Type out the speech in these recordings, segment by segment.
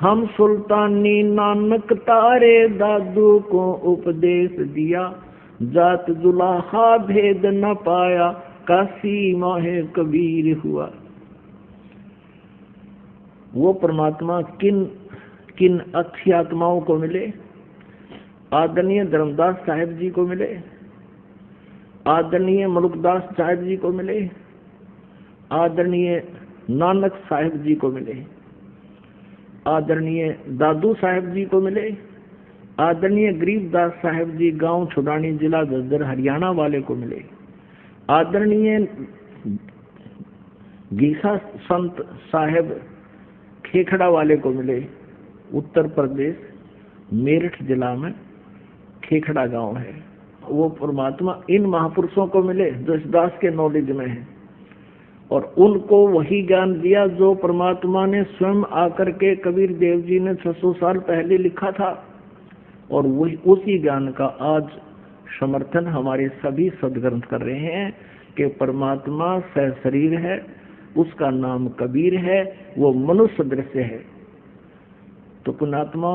हम सुल्तानी नानक तारे दादू को उपदेश दिया, जात जुलाहा भेद न पाया, काशी माहे कबीर हुआ। वो परमात्मा किन किन अच्छी आत्माओं को मिले? आदरणीय धर्मदास साहिब जी को मिले, आदरणीय मलुकदास साहिब जी को मिले, आदरणीय नानक साहिब जी को मिले, आदरणीय दादू साहिब जी को मिले, आदरणीय गरीबदास साहिब जी गांव छुड़ानी जिला झज्जर हरियाणा वाले को मिले, आदरणीय गीसा संत साहिब खेखड़ा वाले को मिले, उत्तर प्रदेश मेरठ जिला में खेखड़ा गांव है। वो परमात्मा इन महापुरुषों को मिले जो इस दास के नॉलेज में है, और उनको वही ज्ञान दिया जो परमात्मा ने स्वयं आकर के कबीर देव जी ने 600 साल पहले लिखा था, और वही उसी ज्ञान का आज समर्थन हमारे सभी सदग्रंथ कर रहे हैं कि परमात्मा सशरीर है, उसका नाम कबीर है, वो मनुष्य दृश्य है। तो पुण्यात्मा,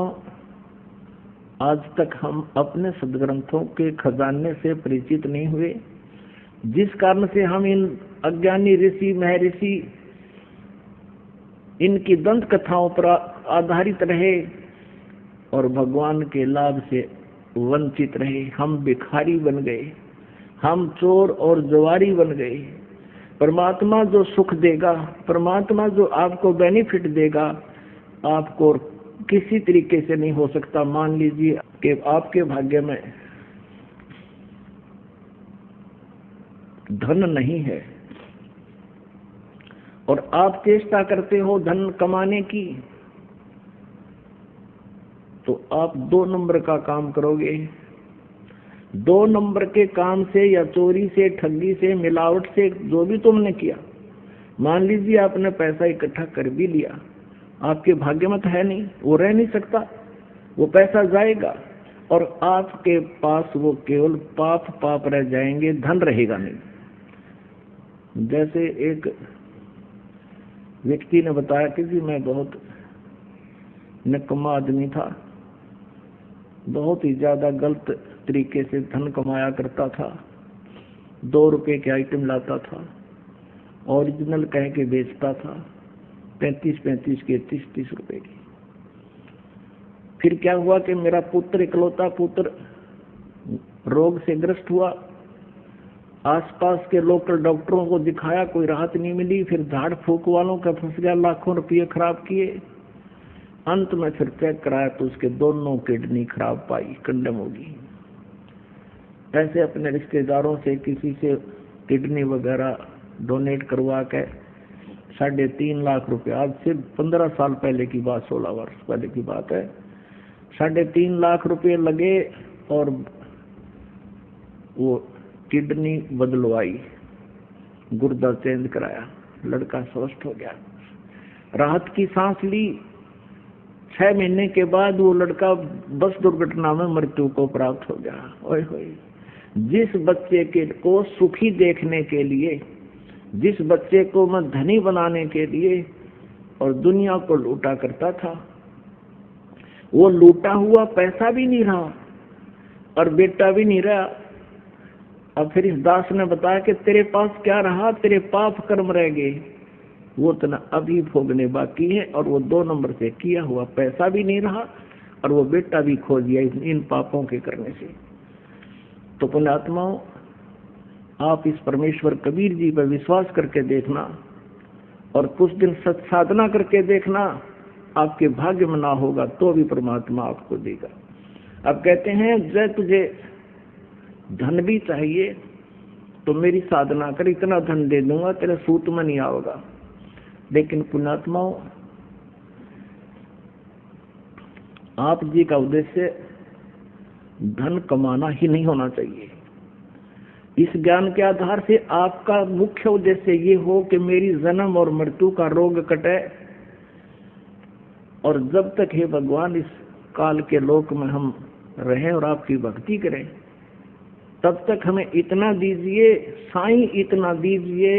आज तक हम अपने सदग्रंथों के खजाने से परिचित नहीं हुए, जिस कारण से हम इन अज्ञानी ऋषि महर्षि इनकी दंत कथाओं पर आधारित रहे और भगवान के लाभ से वंचित रहे। हम भिखारी बन गए, हम चोर और जुआरी बन गए। परमात्मा जो सुख देगा, परमात्मा जो आपको बेनिफिट देगा, आपको किसी तरीके से नहीं हो सकता। मान लीजिए कि आपके भाग्य में धन नहीं है और आप चेष्टा करते हो धन कमाने की, तो आप 2 नंबर का काम करोगे। 2 नंबर के काम से या चोरी से, ठगी से, मिलावट से, जो भी तुमने किया, मान लीजिए आपने पैसा इकट्ठा कर भी लिया, आपके भाग्य में तो है नहीं, वो रह नहीं सकता, वो पैसा जाएगा और आपके पास वो केवल पाप पाप रह जाएंगे, धन रहेगा नहीं। जैसे एक व्यक्ति ने बताया कि जी मैं बहुत निकम्मा आदमी था, बहुत ही ज्यादा गलत तरीके से धन कमाया करता था, 2 रुपए के आइटम लाता था, ओरिजिनल कह के बेचता था, 35-35 के 30-30 रुपए की। फिर क्या हुआ कि मेरा पुत्र, इकलौता पुत्र, रोग से ग्रस्त हुआ। आसपास के लोकल डॉक्टरों को दिखाया, कोई राहत नहीं मिली। फिर झाड़ फूक वालों का फंस गया, लाखों रुपये खराब किए। अंत में फिर चेक कराया तो उसके दोनों किडनी खराब पाई, कंडम होगी। ऐसे अपने रिश्तेदारों से किसी से किडनी वगैरह डोनेट करवा के 3.5 लाख रुपए, आज से 15 साल पहले की बात, 16 वर्ष पहले की बात है, 3.5 लाख रुपए लगे और वो किडनी बदलवाई, गुर्दा चेंज कराया, लड़का स्वस्थ हो गया, राहत की सांस ली। 6 महीने के बाद वो लड़का बस दुर्घटना में मृत्यु को प्राप्त हो गया। ओए होए, जिस बच्चे को सुखी देखने के लिए, जिस बच्चे को मैं धनी बनाने के लिए और दुनिया को लूटा करता था, वो लूटा हुआ पैसा भी नहीं रहा और बेटा भी नहीं रहा। अब फिर इस दास ने बताया कि तेरे पास क्या रहा, तेरे पाप कर्म रह गए, वो तना अभी भोगने बाकी है, और वो 2 नंबर से किया हुआ पैसा भी नहीं रहा और वो बेटा भी खो दिया इन पापों के करने से। तो पुण्यात्माओं, आप इस परमेश्वर कबीर जी पर विश्वास करके देखना और कुछ दिन सत साधना करके देखना, आपके भाग्य में ना होगा तो भी परमात्मा आपको देगा। अब कहते हैं जय तुझे धन भी चाहिए तो मेरी साधना कर, इतना धन दे दूंगा, तेरे सूत में नहीं आओगा। लेकिन पुण्यात्माओं, आप जी का उद्देश्य धन कमाना ही नहीं होना चाहिए। इस ज्ञान के आधार से आपका मुख्य उद्देश्य ये हो कि मेरी जन्म और मृत्यु का रोग कटे, और जब तक हे भगवान इस काल के लोक में हम रहें और आपकी भक्ति करें, तब तक हमें इतना दीजिए साईं, इतना दीजिए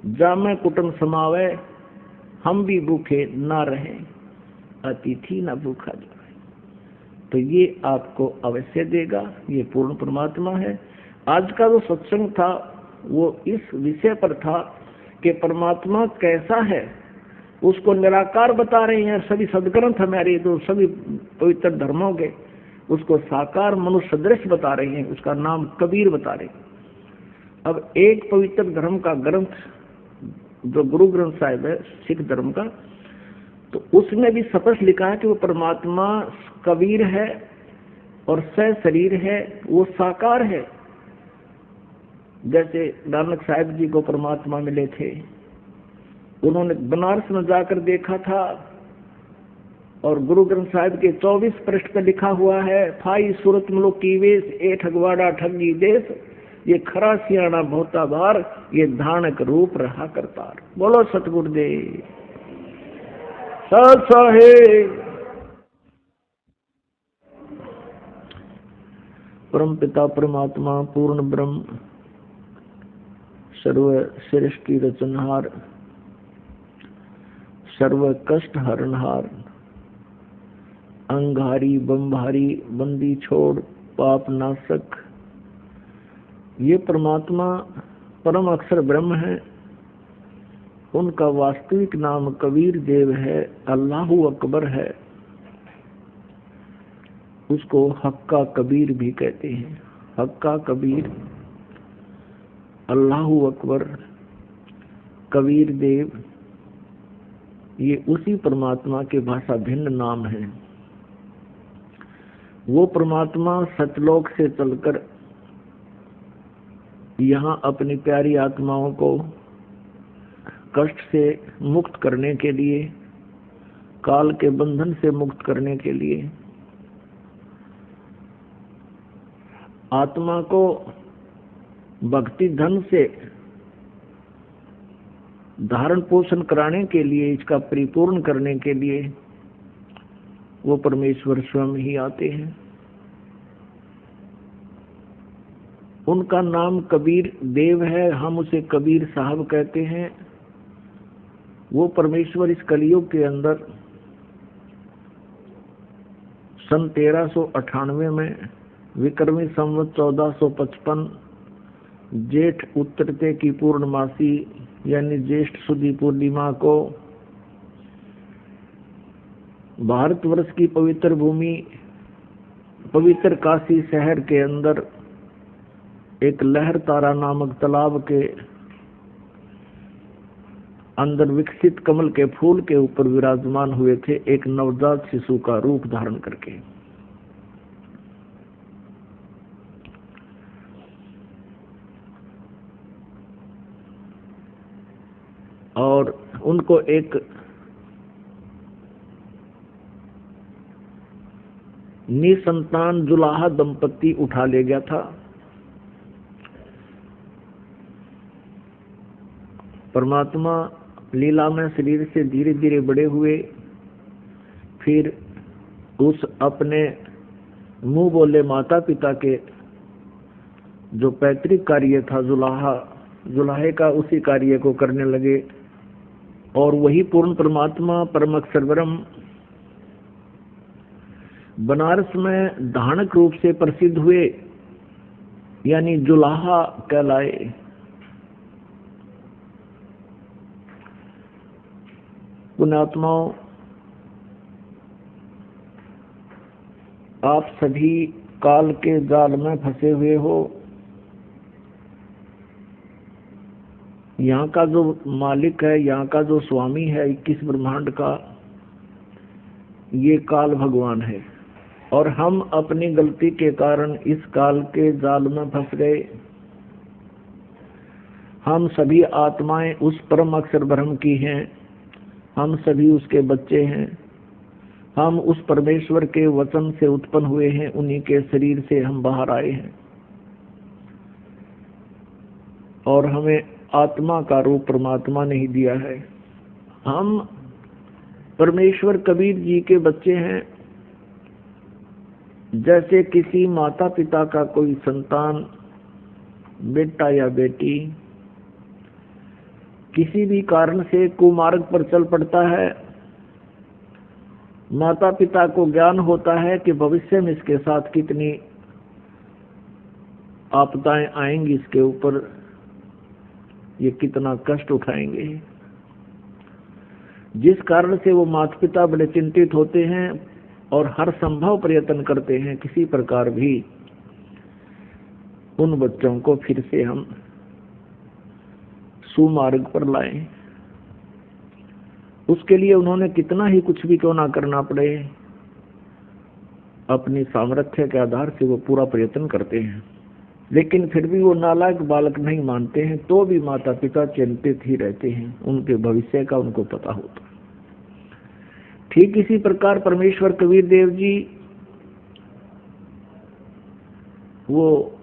जामे कुटुंब समावे, हम भी भूखे ना रहें। अतिथि न भूखा जाए। तो ये आपको अवश्य देगा, ये पूर्ण परमात्मा है। आज का जो सत्संग था वो इस विषय पर था कि परमात्मा कैसा है, उसको निराकार बता रहे हैं। सभी सदग्रंथ हमारे जो सभी पवित्र धर्मों के उसको साकार मनुष्य सदृश बता रहे हैं, उसका नाम कबीर बता रहे हैं। अब एक पवित्र धर्म का ग्रंथ जो गुरु ग्रंथ साहिब है सिख धर्म का, तो उसमें भी स्पष्ट लिखा है कि वो परमात्मा कबीर है और शरीर है, वो साकार है। जैसे नानक साहिब जी को परमात्मा मिले थे, उन्होंने बनारस में जाकर देखा था और गुरु ग्रंथ साहिब के 24 पृष्ठ पर लिखा हुआ है, फाई सूरत मुल्क की वेश ए ठगवाड़ा ठगी देश, ये खरा सियाना बहुता बार, ये धानक रूप रहा करतार। बोलो सतगुरुदेव सत साहेब। परम पिता परमात्मा पूर्ण ब्रह्म सर्व सृष्टि रचनहार, सर्व कष्ट हरणहार, अंगारी बम्भारी बंदी छोड़ पाप नाशक, ये परमात्मा परम अक्षर ब्रह्म है। उनका वास्तविक नाम कबीर देव है, अल्लाहु अकबर है। उसको हक्का कबीर भी कहते हैं। हक्का कबीर, अल्लाहु अकबर, कबीर देव, ये उसी परमात्मा के भाषा भिन्न नाम हैं। वो परमात्मा सतलोक से चलकर यहाँ अपनी प्यारी आत्माओं को कष्ट से मुक्त करने के लिए, काल के बंधन से मुक्त करने के लिए, आत्मा को भक्ति धन से धारण पोषण कराने के लिए, इसका परिपूर्ण करने के लिए वो परमेश्वर स्वयं ही आते हैं। उनका नाम कबीर देव है, हम उसे कबीर साहब कहते हैं। वो परमेश्वर इस कलयुग के अंदर सन 1398 में विक्रमी संवत 1455 जेठ उत्तरते की पूर्णमासी यानी ज्येष्ठ सुदी पूर्णिमा को भारतवर्ष की पवित्र भूमि, पवित्र काशी शहर के अंदर एक लहर तारा नामक तालाब के अंदर विकसित कमल के फूल के ऊपर विराजमान हुए थे, एक नवजात शिशु का रूप धारण करके। और उनको एक निसंतान जुलाहा दंपति उठा ले गया था। परमात्मा लीला में शरीर से धीरे धीरे बड़े हुए, फिर उस अपने मुंह बोले माता पिता के जो पैतृक कार्य था जुलाहे का, उसी कार्य को करने लगे। और वही पूर्ण परमात्मा परम अक्षर ब्रह्म बनारस में धानक रूप से प्रसिद्ध हुए, यानी जुलाहा कहलाए। पुण्यात्माओं, आप सभी काल के जाल में फंसे हुए हो। यहाँ का जो मालिक है, यहाँ का जो स्वामी है 21 ब्रह्मांड का, ये काल भगवान है। और हम अपनी गलती के कारण इस काल के जाल में फंस गए। हम सभी आत्माएं उस परम अक्षर ब्रह्म की हैं, हम सभी उसके बच्चे हैं। हम उस परमेश्वर के वचन से उत्पन्न हुए हैं, उन्हीं के शरीर से हम बाहर आए हैं। और हमें आत्मा का रूप परमात्मा ने ही दिया है। हम परमेश्वर कबीर जी के बच्चे हैं। जैसे किसी माता पिता का कोई संतान, बेटा या बेटी, किसी भी कारण से कुमार्ग पर चल पड़ता है, माता पिता को ज्ञान होता है कि भविष्य में इसके साथ कितनी आपदाएं आएंगी, इसके ऊपर ये कितना कष्ट उठाएंगे, जिस कारण से वो माता पिता बड़े चिंतित होते हैं और हर संभव प्रयत्न करते हैं किसी प्रकार भी उन बच्चों को फिर से हम सुमार्ग पर लाएं। उसके लिए उन्होंने कितना ही कुछ भी क्यों ना करना पड़े, अपनी सामर्थ्य के आधार से वो पूरा प्रयत्न करते हैं, लेकिन फिर भी वो नालायक बालक नहीं मानते हैं, तो भी माता पिता चिंतित ही रहते हैं, उनके भविष्य का उनको पता होता है। ठीक इसी प्रकार परमेश्वर कबीर देव जी वो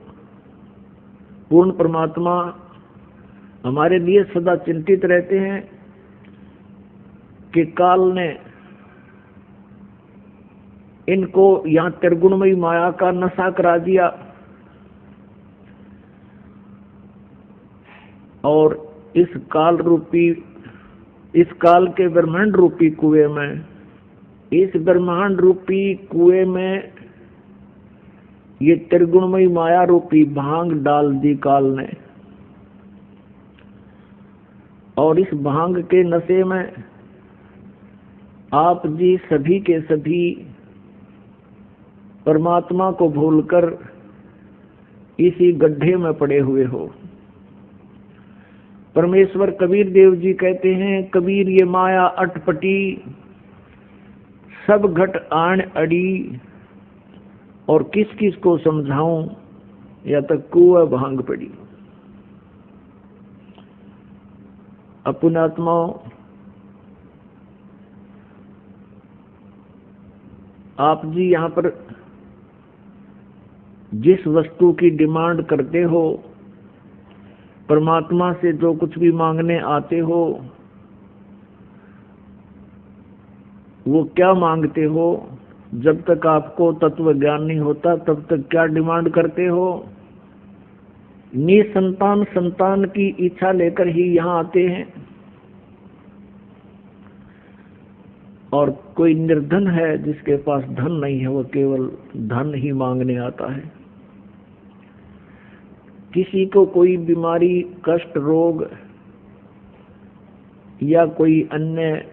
पूर्ण परमात्मा हमारे लिए सदा चिंतित रहते हैं कि काल ने इनको यहां त्रिगुणमयी माया का नशा करा दिया और इस काल के ब्रह्मांड रूपी कुएं में, इस ब्रह्मांड रूपी कुएं में ये त्रिगुणमयी माया रूपी भांग डाल दी काल ने, और इस भांग के नशे में आप जी सभी के सभी परमात्मा को भूलकर इसी गड्ढे में पड़े हुए हो। परमेश्वर कबीर देव जी कहते हैं, कबीर ये माया अटपटी सब घट आण अड़ी, और किस किस को समझाऊं या तक कुआ भांग पड़ी। पुण्यात्माओं, आप जी यहाँ पर जिस वस्तु की डिमांड करते हो, परमात्मा से जो कुछ भी मांगने आते हो, वो क्या मांगते हो? जब तक आपको तत्व ज्ञान नहीं होता तब तक क्या डिमांड करते हो? निसंतान संतान की इच्छा लेकर ही यहाँ आते हैं। और कोई निर्धन है जिसके पास धन नहीं है, वो केवल धन ही मांगने आता है। किसी को कोई बीमारी, कष्ट, रोग या कोई अन्य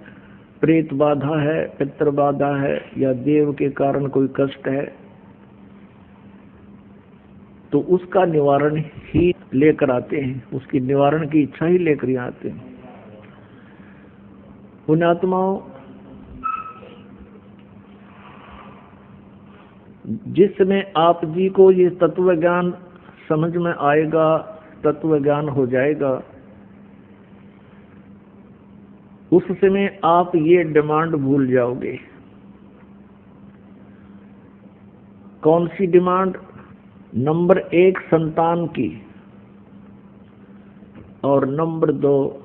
प्रेत बाधा है, पितृ बाधा है, या देव के कारण कोई कष्ट है, तो उसका निवारण ही लेकर आते हैं, उसकी निवारण की इच्छा ही लेकर आते हैं। पुण्यात्माओं, जिस समय आप जी को ये तत्व ज्ञान समझ में आएगा, तत्व ज्ञान हो जाएगा, उस समय आप ये डिमांड भूल जाओगे। कौन सी डिमांड? नंबर 1 संतान की, और नंबर 2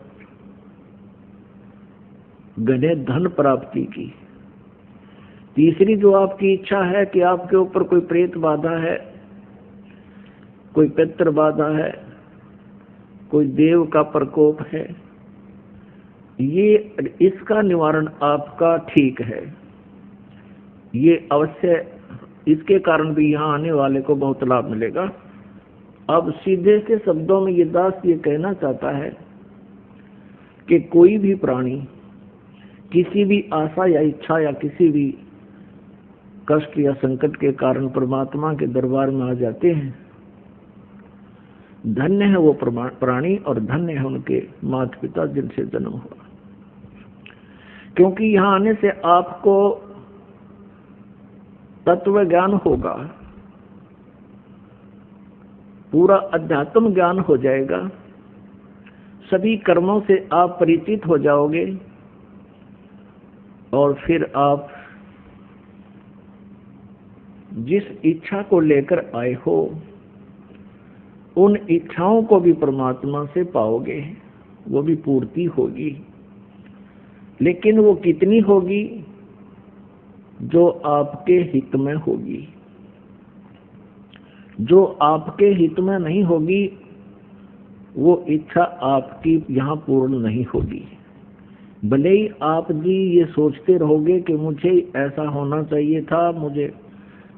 घने धन प्राप्ति की। तीसरी जो आपकी इच्छा है कि आपके ऊपर कोई प्रेत बाधा है, कोई पितृ बाधा है, कोई देव का प्रकोप है, ये इसका निवारण आपका ठीक है। ये अवश्य, इसके कारण भी यहाँ आने वाले को बहुत लाभ मिलेगा। अब सीधे से शब्दों में ये दास ये कहना चाहता है कि कोई भी प्राणी किसी भी आशा या इच्छा या किसी भी कष्ट या संकट के कारण परमात्मा के दरबार में आ जाते हैं। धन्य है वो प्राणी और धन्य है उनके माता पिता जिनसे जन्म हुआ, क्योंकि यहाँ आने से आपको तत्व ज्ञान होगा, पूरा अध्यात्म ज्ञान हो जाएगा, सभी कर्मों से आप परिचित हो जाओगे, और फिर आप जिस इच्छा को लेकर आए हो उन इच्छाओं को भी परमात्मा से पाओगे, वो भी पूर्ति होगी। लेकिन वो कितनी होगी? जो आपके हित में होगी। जो आपके हित में नहीं होगी, वो इच्छा आपकी यहाँ पूर्ण नहीं होगी। भले ही आप जी ये सोचते रहोगे कि मुझे ऐसा होना चाहिए था, मुझे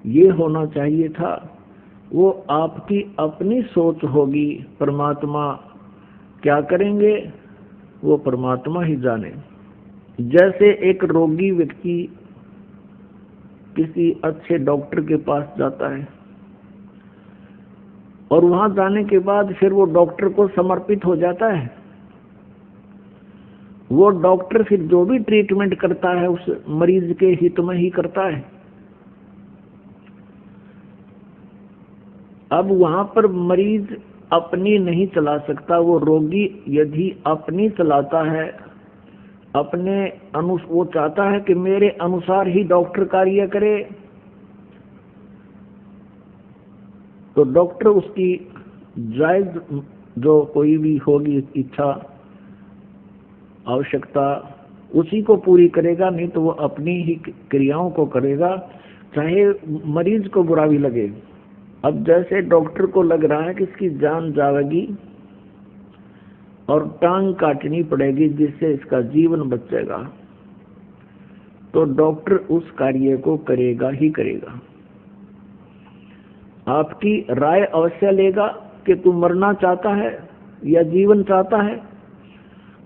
ये होना चाहिए था, वो आपकी अपनी सोच होगी। परमात्मा क्या करेंगे वो परमात्मा ही जाने। जैसे एक रोगी व्यक्ति किसी अच्छे डॉक्टर के पास जाता है और वहां जाने के बाद फिर वो डॉक्टर को समर्पित हो जाता है। वो डॉक्टर फिर जो भी ट्रीटमेंट करता है उस मरीज के हित में ही करता है। अब वहां पर मरीज अपनी नहीं चला सकता। वो रोगी यदि अपनी चलाता है, वो चाहता है कि मेरे अनुसार ही डॉक्टर कार्य करे, तो डॉक्टर उसकी जायज जो कोई भी होगी इच्छा आवश्यकता उसी को पूरी करेगा, नहीं तो वो अपनी ही क्रियाओं को करेगा, चाहे मरीज को बुरा भी लगे। अब जैसे डॉक्टर को लग रहा है कि इसकी जान जाएगी और टांग काटनी पड़ेगी जिससे इसका जीवन बचेगा, तो डॉक्टर उस कार्य को करेगा ही करेगा। आपकी राय अवश्य लेगा कि तू मरना चाहता है या जीवन चाहता है,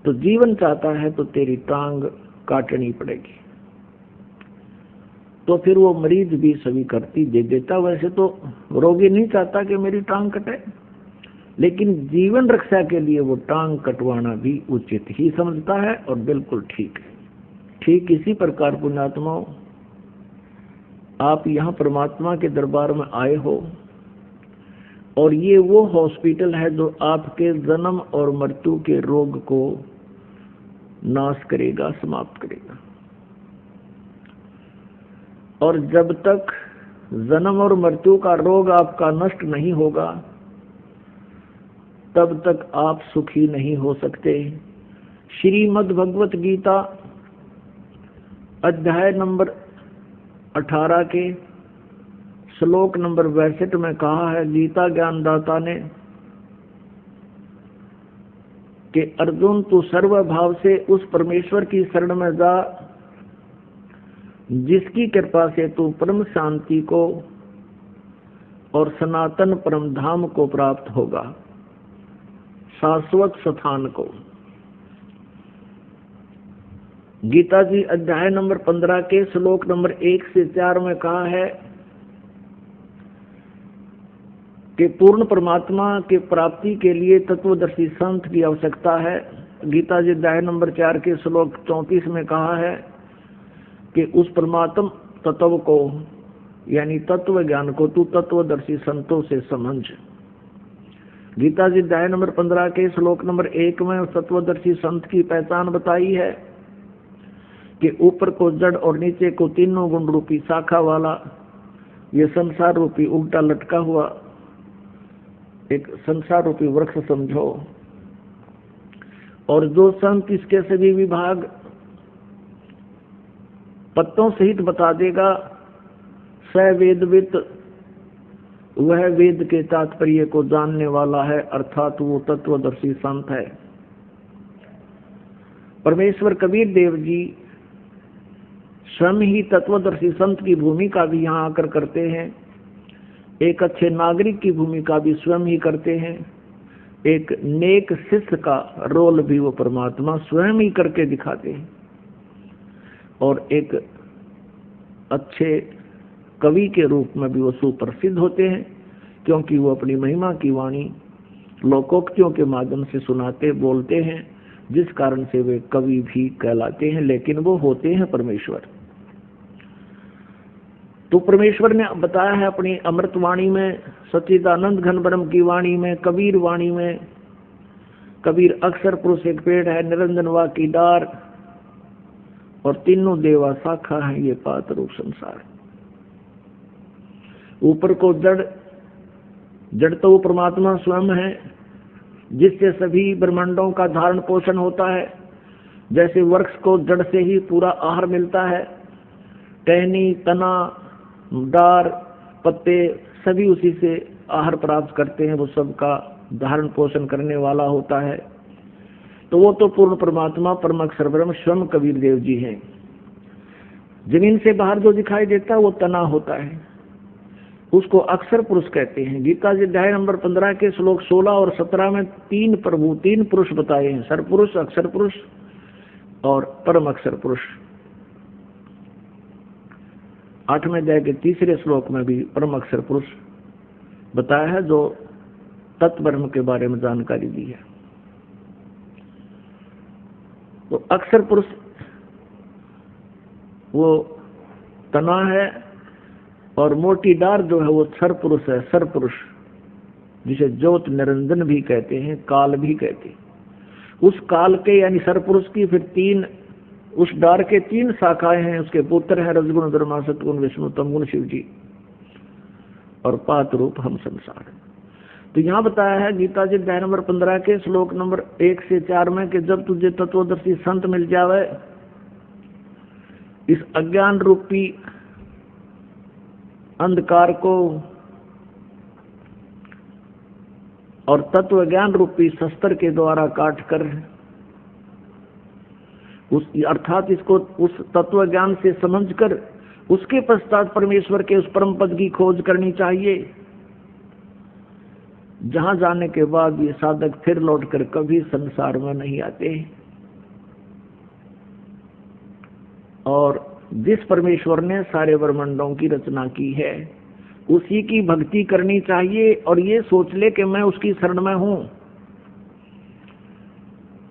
तो जीवन चाहता है तो तेरी टांग काटनी पड़ेगी। तो फिर वो मरीज भी स्वीकृति दे देता। वैसे तो रोगी नहीं चाहता कि मेरी टांग कटे, लेकिन जीवन रक्षा के लिए वो टांग कटवाना भी उचित ही समझता है और बिल्कुल ठीक है। ठीक इसी प्रकार पुण्यात्माओं, आप यहाँ परमात्मा के दरबार में आए हो और ये वो हॉस्पिटल है जो आपके जन्म और मृत्यु के रोग को नाश करेगा, समाप्त करेगा। और जब तक जन्म और मृत्यु का रोग आपका नष्ट नहीं होगा तब तक आप सुखी नहीं हो सकते। श्रीमद् भगवत गीता अध्याय नंबर 18 के श्लोक नंबर 62 में कहा है गीता ज्ञानदाता ने कि अर्जुन तू सर्वभाव से उस परमेश्वर की शरण में जा जिसकी कृपा से तू परम शांति को और सनातन परम धाम को प्राप्त होगा, शाश्वत स्थान को। गीता जी अध्याय नंबर 15 के श्लोक नंबर 1 से 4 में कहा है कि पूर्ण परमात्मा के प्राप्ति के लिए तत्वदर्शी संत की आवश्यकता है। गीता जी अध्याय नंबर 4 के श्लोक 34 में कहा है कि उस परमात्म तत्व को यानी तत्व ज्ञान को तू तत्वदर्शी संतों से समझ। गीता जी अध्याय नंबर 15 के श्लोक नंबर 1 में उस तत्वदर्शी संत की पहचान बताई है कि ऊपर को जड़ और नीचे को तीनों गुण रूपी शाखा वाला ये संसार रूपी उल्टा लटका हुआ एक संसार रूपी वृक्ष समझो, और जो संत इसके सभी विभाग पत्तों सहित बता देगा, स वेदवित वह वेद के तात्पर्य को जानने वाला है, अर्थात वो तत्वदर्शी संत है। परमेश्वर कबीर देव जी स्वयं ही तत्वदर्शी संत की भूमिका भी यहाँ आकर करते हैं, एक अच्छे नागरिक की भूमिका भी स्वयं ही करते हैं, एक नेक शिष्य का रोल भी वो परमात्मा स्वयं ही करके दिखाते हैं, और एक अच्छे कवि के रूप में भी वो सुप्रसिद्ध होते हैं, क्योंकि वो अपनी महिमा की वाणी लोकोक्तियों के माध्यम से सुनाते बोलते हैं, जिस कारण से वे कवि भी कहलाते हैं, लेकिन वो होते हैं परमेश्वर। तो परमेश्वर ने बताया है अपनी अमृत वाणी में, सच्चिदानंद घन ब्रह्म की वाणी में, कबीर वाणी में। कबीर अक्षर पुरुष एक पेड़ है, निरंजन वा की डार, और तीनों देवा शाखा है ये पात रूप संसार। ऊपर को जड़ तो वो परमात्मा स्वयं है, जिससे सभी ब्रह्मांडों का धारण पोषण होता है। जैसे वृक्ष को जड़ से ही पूरा आहार मिलता है, टहनी तना डार पत्ते सभी उसी से आहार प्राप्त करते हैं, वो सबका धारण पोषण करने वाला होता है। तो वो तो पूर्ण परमात्मा परम अक्षर ब्रह्म स्वयं कबीर देव जी हैं। जमीन से बाहर जो दिखाई देता है वो तना होता है, उसको अक्षर पुरुष कहते हैं। गीता जी अध्याय नंबर 15 के श्लोक 16 और 17 में तीन पुरुष बताए हैं, सर पुरुष, अक्षर पुरुष और परम अक्षर पुरुष। 8वें अध्याय के 3 श्लोक में भी परम अक्षर पुरुष बताया है, जो तत्व ब्रह्म के बारे में जानकारी दी है। तो अक्षर पुरुष वो तना है और मोटी डार जो है वो सर पुरुष है, सर पुरुष, जिसे ज्योत निरंजन भी कहते हैं, काल भी कहते हैं। उस काल के यानी सर पुरुष की फिर 3, उस डार के 3 शाखाएं हैं, उसके पुत्र हैं रजगुण धर्मा सतगुण विष्णु तमगुण शिव जी, और पात रूप हम संसार। तो यहाँ बताया है गीता जी अध्याय नंबर 15 के श्लोक नंबर 1 से 4 में कि जब तुझे तत्वदर्शी संत मिल जावे, इस अज्ञान रूपी अंधकार को और तत्व ज्ञान रूपी शस्त्र के द्वारा काट कर, उस अर्थात इसको उस तत्व ज्ञान से समझकर उसके पश्चात परमेश्वर के उस परम पद की खोज करनी चाहिए, जहां जाने के बाद ये साधक फिर लौटकर कभी संसार में नहीं आते। और जिस परमेश्वर ने सारे ब्रह्मांडों की रचना की है उसी की भक्ति करनी चाहिए, और ये सोच ले कि मैं उसकी शरण में हूं।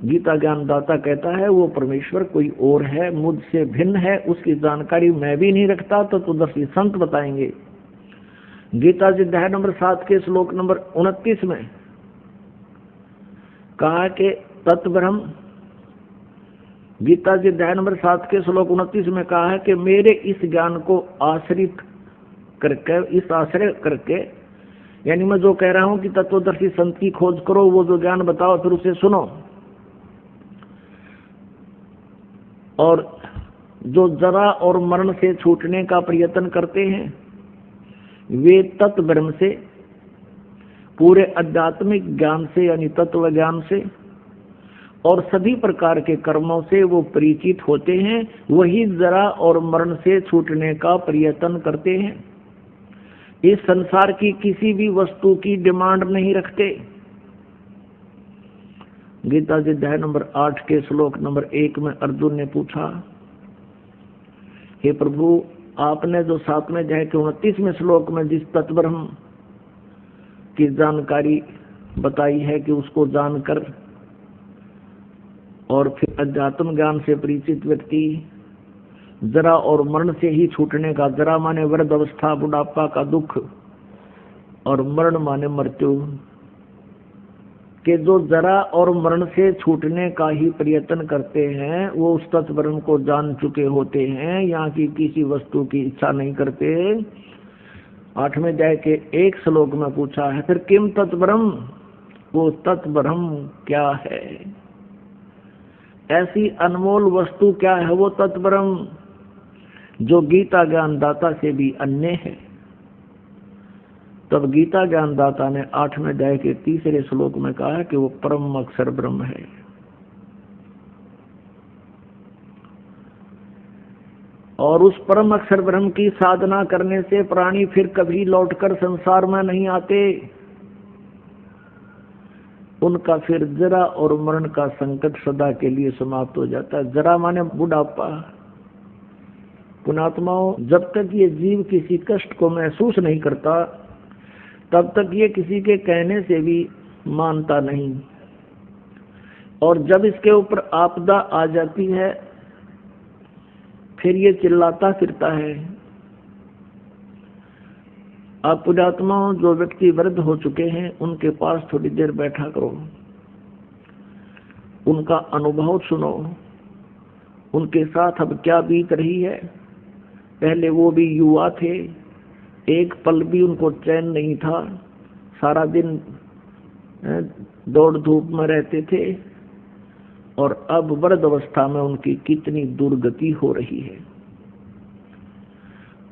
गीता ज्ञानदाता कहता है वो परमेश्वर कोई और है, मुझसे भिन्न है, उसकी जानकारी मैं भी नहीं रखता, तो तत्वदर्शी संत बताएंगे। गीता जी अध्याय नंबर 7 के श्लोक नंबर 29 में कहा कि तत्ब्रह्म, गीता जी अध्याय नंबर 7 के श्लोक 29 में कहा है कि मेरे इस ज्ञान को आश्रित करके, इस आश्रय करके, यानी मैं जो कह रहा हूं कि तत्वदर्शी संत की खोज करो, वो जो ज्ञान बताओ फिर उसे सुनो, और जो जरा और मरण से छूटने का प्रयत्न करते हैं वे तत्व ब्रह्म से, पूरे आध्यात्मिक ज्ञान से यानी तत्व ज्ञान से और सभी प्रकार के कर्मों से वो परिचित होते हैं, वही जरा और मरण से छूटने का प्रयत्न करते हैं। इस संसार की किसी भी वस्तु की डिमांड नहीं रखते। गीता जी अध्याय नंबर 8 के श्लोक नंबर 1 में अर्जुन ने पूछा, हे प्रभु, आपने जो 7वें अध्याय के 29वें श्लोक में जिस तत्व ब्रह्म की जानकारी बताई है कि उसको जानकर और फिर अध्यात्म ज्ञान से परिचित व्यक्ति जरा और मरण से ही छूटने का, जरा माने वृद्ध अवस्था, बुढ़ापा का दुख, और मरण माने मृत्यु के, जो जरा और मरण से छूटने का ही प्रयत्न करते हैं वो उस तत्व ब्रह्म को जान चुके होते हैं, यहाँ की किसी वस्तु की इच्छा नहीं करते। 8वें अध्याय के 1 श्लोक में पूछा है फिर किम तत्व ब्रह्म, वो तत्व ब्रह्म क्या है, ऐसी अनमोल वस्तु क्या है वो तत्व ब्रह्म जो गीता ज्ञानदाता से भी अन्य है। तब गीता ज्ञानदाता ने 8वें अध्याय के 3 श्लोक में कहा कि वो परम अक्षर ब्रह्म है। और उस परम अक्षर ब्रह्म की साधना करने से प्राणी फिर कभी लौटकर संसार में नहीं आते, उनका फिर जरा और मरण का संकट सदा के लिए समाप्त हो जाता है। जरा माने बुढ़ापा। पुणात्माओं, जब तक ये जीव किसी कष्ट को महसूस नहीं करता तब तक ये किसी के कहने से भी मानता नहीं, और जब इसके ऊपर आपदा आ जाती है फिर ये चिल्लाता फिरता है। आप पुण्यात्माओं, जो व्यक्ति वृद्ध हो चुके हैं उनके पास थोड़ी देर बैठा करो, उनका अनुभव सुनो, उनके साथ अब क्या बीत रही है। पहले वो भी युवा थे, एक पल भी उनको चैन नहीं था, सारा दिन दौड़ धूप में रहते थे, और अब वृद्ध अवस्था में उनकी कितनी दुर्गति हो रही है।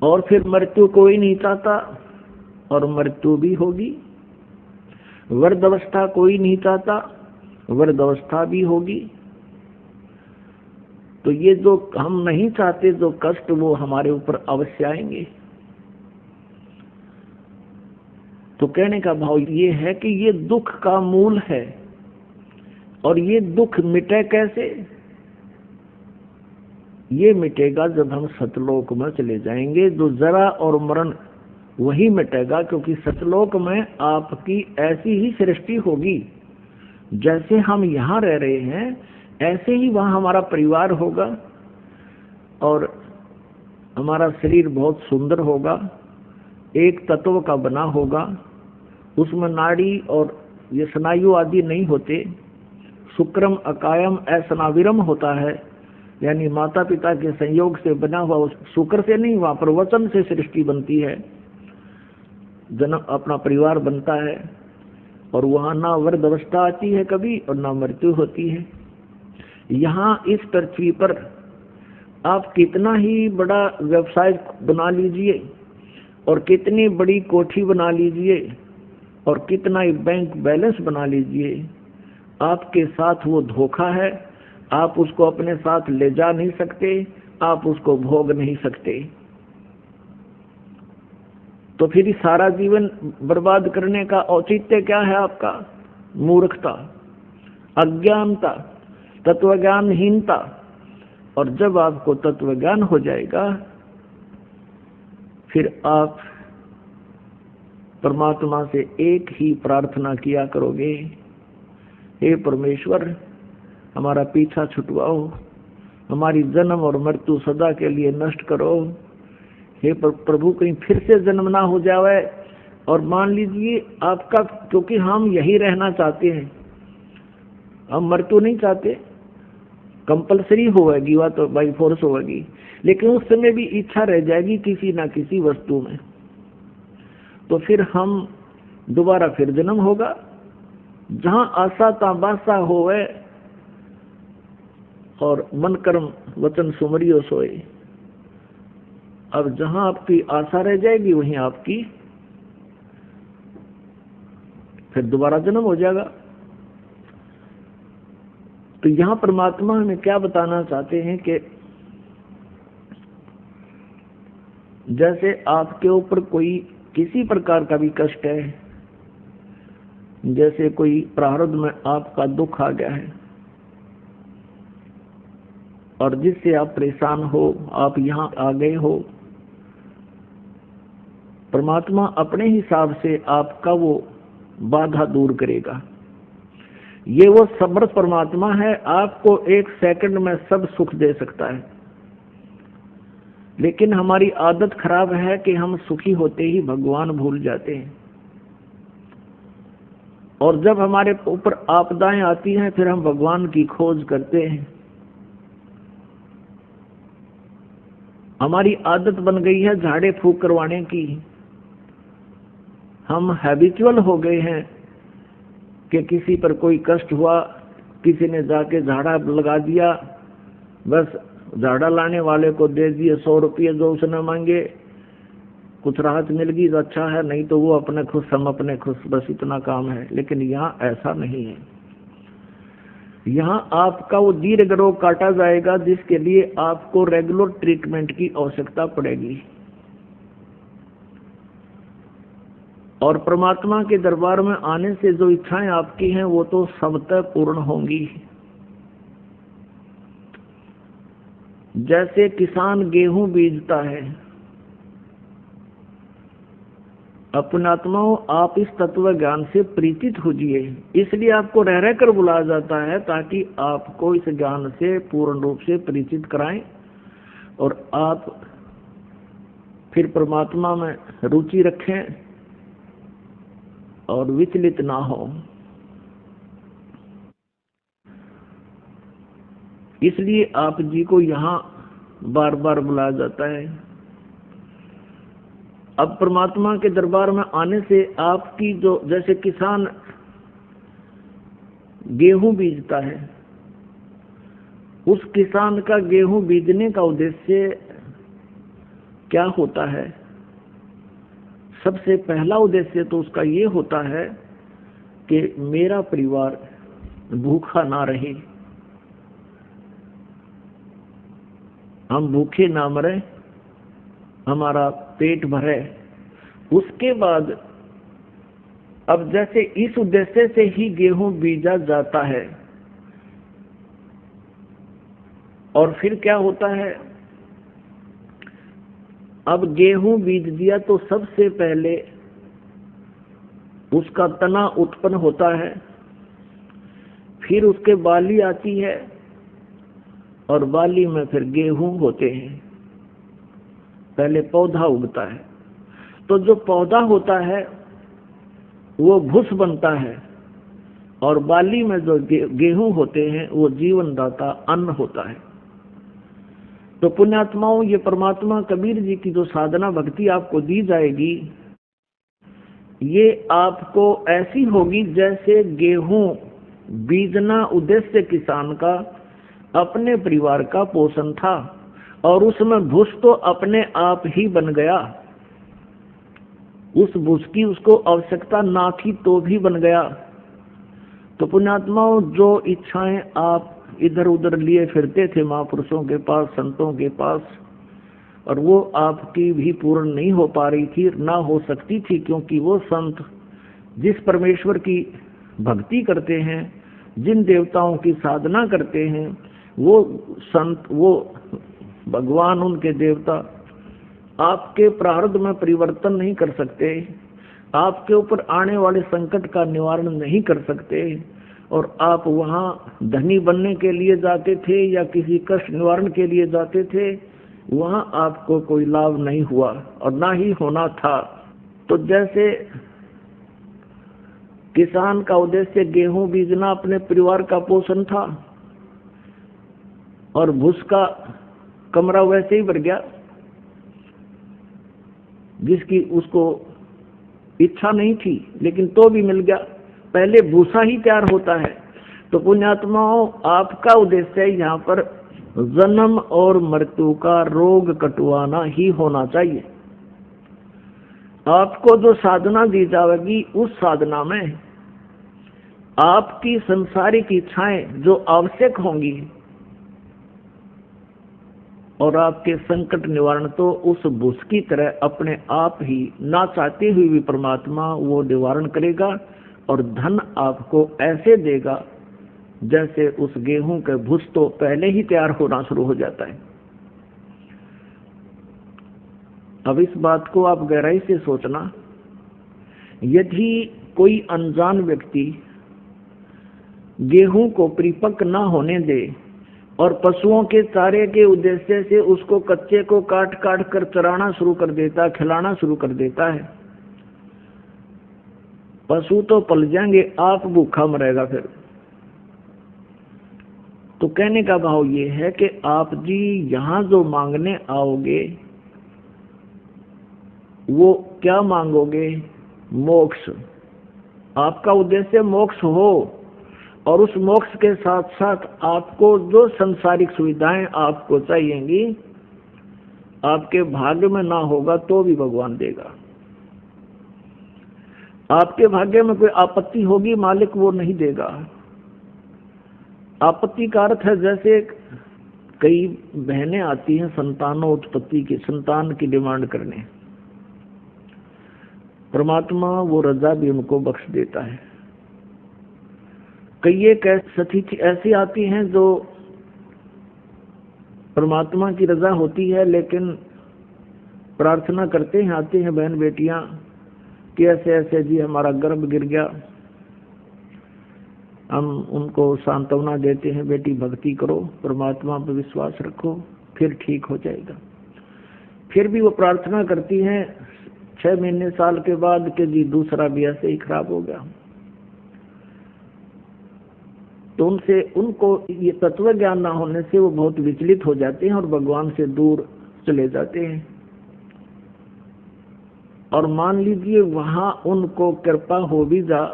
और फिर मृत्यु कोई नहीं चाहता, और मृत्यु भी होगी। वृद्ध अवस्था कोई नहीं चाहता, वृद्ध अवस्था भी होगी। तो ये जो हम नहीं चाहते जो कष्ट, वो हमारे ऊपर अवश्य आएंगे। तो कहने का भाव ये है कि ये दुख का मूल है, और ये दुख मिटे कैसे? ये मिटेगा जब हम सतलोक में चले जाएंगे। जो जरा और मरण वही मिटेगा, क्योंकि सतलोक में आपकी ऐसी ही सृष्टि होगी, जैसे हम यहाँ रह रहे हैं ऐसे ही वहाँ हमारा परिवार होगा, और हमारा शरीर बहुत सुंदर होगा, एक तत्व का बना होगा। उसमें नाड़ी और ये स्नायु आदि नहीं होते, शुक्रम अकायम असनाविरम होता है, यानी माता पिता के संयोग से बना हुआ, उस शुक्र से नहीं, वहाँ पर वचन से सृष्टि बनती है, जन्म अपना परिवार बनता है, और वहाँ ना वृद्ध अवस्था आती है कभी और ना मृत्यु होती है। यहाँ इस पृथ्वी पर आप कितना ही बड़ा व्यवसाय बना लीजिए और कितनी बड़ी कोठी बना लीजिए और कितना ही बैंक बैलेंस बना लीजिए, आपके साथ वो धोखा है। आप उसको अपने साथ ले जा नहीं सकते, आप उसको भोग नहीं सकते। तो फिर सारा जीवन बर्बाद करने का औचित्य क्या है आपका? मूर्खता, अज्ञानता, तत्वज्ञानहीनता। और जब आपको तत्वज्ञान हो जाएगा, फिर आप परमात्मा से एक ही प्रार्थना किया करोगे, हे परमेश्वर हमारा पीछा छुटवाओ, हमारी जन्म और मृत्यु सदा के लिए नष्ट करो। हे प्रभु कहीं फिर से जन्म ना हो जाए। और मान लीजिए आपका, क्योंकि हम यही रहना चाहते हैं, हम मृत्यु नहीं चाहते, कंपलसरी होगी वह तो बाई फोर्स होगी, लेकिन उस समय भी इच्छा रह जाएगी किसी ना किसी वस्तु में, तो फिर हम दोबारा फिर जन्म होगा। जहां आशा ताबासा होवे और मन कर्म वचन सुमरियो सोए। अब जहां आपकी आशा रह जाएगी वहीं आपकी फिर दोबारा जन्म हो जाएगा। तो यहां परमात्मा हमें क्या बताना चाहते हैं कि जैसे आपके ऊपर कोई किसी प्रकार का भी कष्ट है, जैसे कोई प्रारब्ध में आपका दुख आ गया है और जिससे आप परेशान हो, आप यहाँ आ गए हो, परमात्मा अपने हिसाब से आपका वो बाधा दूर करेगा। ये वो समर्थ परमात्मा है, आपको एक सेकंड में सब सुख दे सकता है। लेकिन हमारी आदत खराब है कि हम सुखी होते ही भगवान भूल जाते हैं, और जब हमारे ऊपर आपदाएं आती हैं फिर हम भगवान की खोज करते हैं। हमारी आदत बन गई है झाड़े फूंक करवाने की, हम हैबिचुअल हो गए हैं कि किसी पर कोई कष्ट हुआ, किसी ने जाके झाड़ा लगा दिया, बस झाड़ा लाने वाले को दे दिए 100 रुपये जो उसने मांगे, कुछ राहत मिल गई तो अच्छा है, नहीं तो वो अपने खुश हम अपने खुश, बस इतना काम है। लेकिन यहाँ ऐसा नहीं है, यहाँ आपका वो दीर्घ रोग काटा जाएगा जिसके लिए आपको रेगुलर ट्रीटमेंट की आवश्यकता पड़ेगी। और परमात्मा के दरबार में आने से जो इच्छाएं आपकी हैं वो तो सबतः पूर्ण होंगी। जैसे किसान गेहूं बीजता है, अपने आत्माओं आप इस तत्व ज्ञान से परिचित होजिए, इसलिए आपको रह रहकर बुलाया जाता है ताकि आपको इस ज्ञान से पूर्ण रूप से परिचित कराएं और आप फिर परमात्मा में रुचि रखें और विचलित ना हो। इसलिए आप जी को यहाँ बार बार बुलाया जाता है। अब परमात्मा के दरबार में आने से आपकी जो, जैसे किसान गेहूं बीजता है, उस किसान का गेहूं बीजने का उद्देश्य क्या होता है? सबसे पहला उद्देश्य तो उसका ये होता है कि मेरा परिवार भूखा ना रहे, हम भूखे ना मरे, हमारा पेट भरे। उसके बाद अब जैसे इस उद्देश्य से ही गेहूं बीजा जाता है, और फिर क्या होता है, अब गेहूं बीज दिया तो सबसे पहले उसका तना उत्पन्न होता है, फिर उसके बाली आती है, और बाली में फिर गेहूं होते हैं। पहले पौधा उगता है, तो जो पौधा होता है वो भूस बनता है, और बाली में जो गेहूं होते हैं वो जीवनदाता अन्न होता है। तो पुण्यात्माओं, ये परमात्मा कबीर जी की जो साधना भक्ति आपको दी जाएगी, ये आपको ऐसी होगी जैसे गेहूं बीजना उद्देश्य किसान का अपने परिवार का पोषण था, और उसमें भूस तो अपने आप ही बन गया। उस भूस की उसको आवश्यकता ना थी तो भी बन गया। तो पुण्यात्माओं, जो इच्छाएं आप इधर उधर लिए फिरते थे महापुरुषों के पास, संतों के पास, और वो आपकी भी पूर्ण नहीं हो पा रही थी, ना हो सकती थी, क्योंकि वो संत जिस परमेश्वर की भक्ति करते हैं, जिन देवताओं की साधना करते हैं, वो संत, वो भगवान, उनके देवता आपके प्रारब्ध में परिवर्तन नहीं कर सकते, आपके ऊपर आने वाले संकट का निवारण नहीं कर सकते, और आप वहाँ धनी बनने के लिए जाते थे या किसी कष्ट निवारण के लिए जाते थे, वहाँ आपको कोई लाभ नहीं हुआ और ना ही होना था। तो जैसे किसान का उद्देश्य गेहूं बीजना अपने परिवार का पोषण था, और भूस का कमरा वैसे ही भर गया, जिसकी उसको इच्छा नहीं थी लेकिन तो भी मिल गया। पहले भूसा ही तैयार होता है। तो पुण्यात्माओं, आपका उद्देश्य यहाँ पर जन्म और मृत्यु का रोग कटवाना ही होना चाहिए। आपको जो साधना दी जाएगी, उस साधना में आपकी संसारिक इच्छाएं जो आवश्यक होंगी, और आपके संकट निवारण तो उस भूस की तरह अपने आप ही, ना चाहते हुए भी परमात्मा वो निवारण करेगा, और धन आपको ऐसे देगा जैसे उस गेहूं के भूस तो पहले ही तैयार होना शुरू हो जाता है। अब इस बात को आप गहराई से सोचना, यदि कोई अनजान व्यक्ति गेहूं को परिपक्व न होने दे और पशुओं के चारे के उद्देश्य से उसको कच्चे को काट काट कर चराना शुरू कर देता, खिलाना शुरू कर देता है, पशु तो पल जाएंगे, आप भूखा मरेगा फिर। तो कहने का भाव ये है कि आप जी यहाँ जो मांगने आओगे, वो क्या मांगोगे? मोक्ष। आपका उद्देश्य मोक्ष हो, और उस मोक्ष के साथ साथ आपको जो संसारिक सुविधाएं आपको चाहिएंगी, आपके भाग्य में ना होगा तो भी भगवान देगा। आपके भाग्य में कोई आपत्ति होगी, मालिक वो नहीं देगा। आपत्ति का अर्थ है, जैसे कई बहनें आती हैं संतानोत्पत्ति की, संतान की डिमांड करने, परमात्मा वो रजा भी उनको बख्श देता है। कई एक स्थिति ऐसी आती हैं जो परमात्मा की रजा होती है, लेकिन प्रार्थना करते हैं, आते हैं बहन बेटियां कि ऐसे ऐसे जी हमारा गर्भ गिर गया। हम उनको सांत्वना देते हैं, बेटी भक्ति करो, परमात्मा पर विश्वास रखो, फिर ठीक हो जाएगा। फिर भी वो प्रार्थना करती हैं 6 महीने साल के बाद कि जी दूसरा भी ऐसे ही खराब हो गया। तो उनको ये तत्व ज्ञान ना होने से वो बहुत विचलित हो जाते हैं और भगवान से दूर चले जाते हैं। और मान लीजिए वहां उनको कृपा हो भी जा,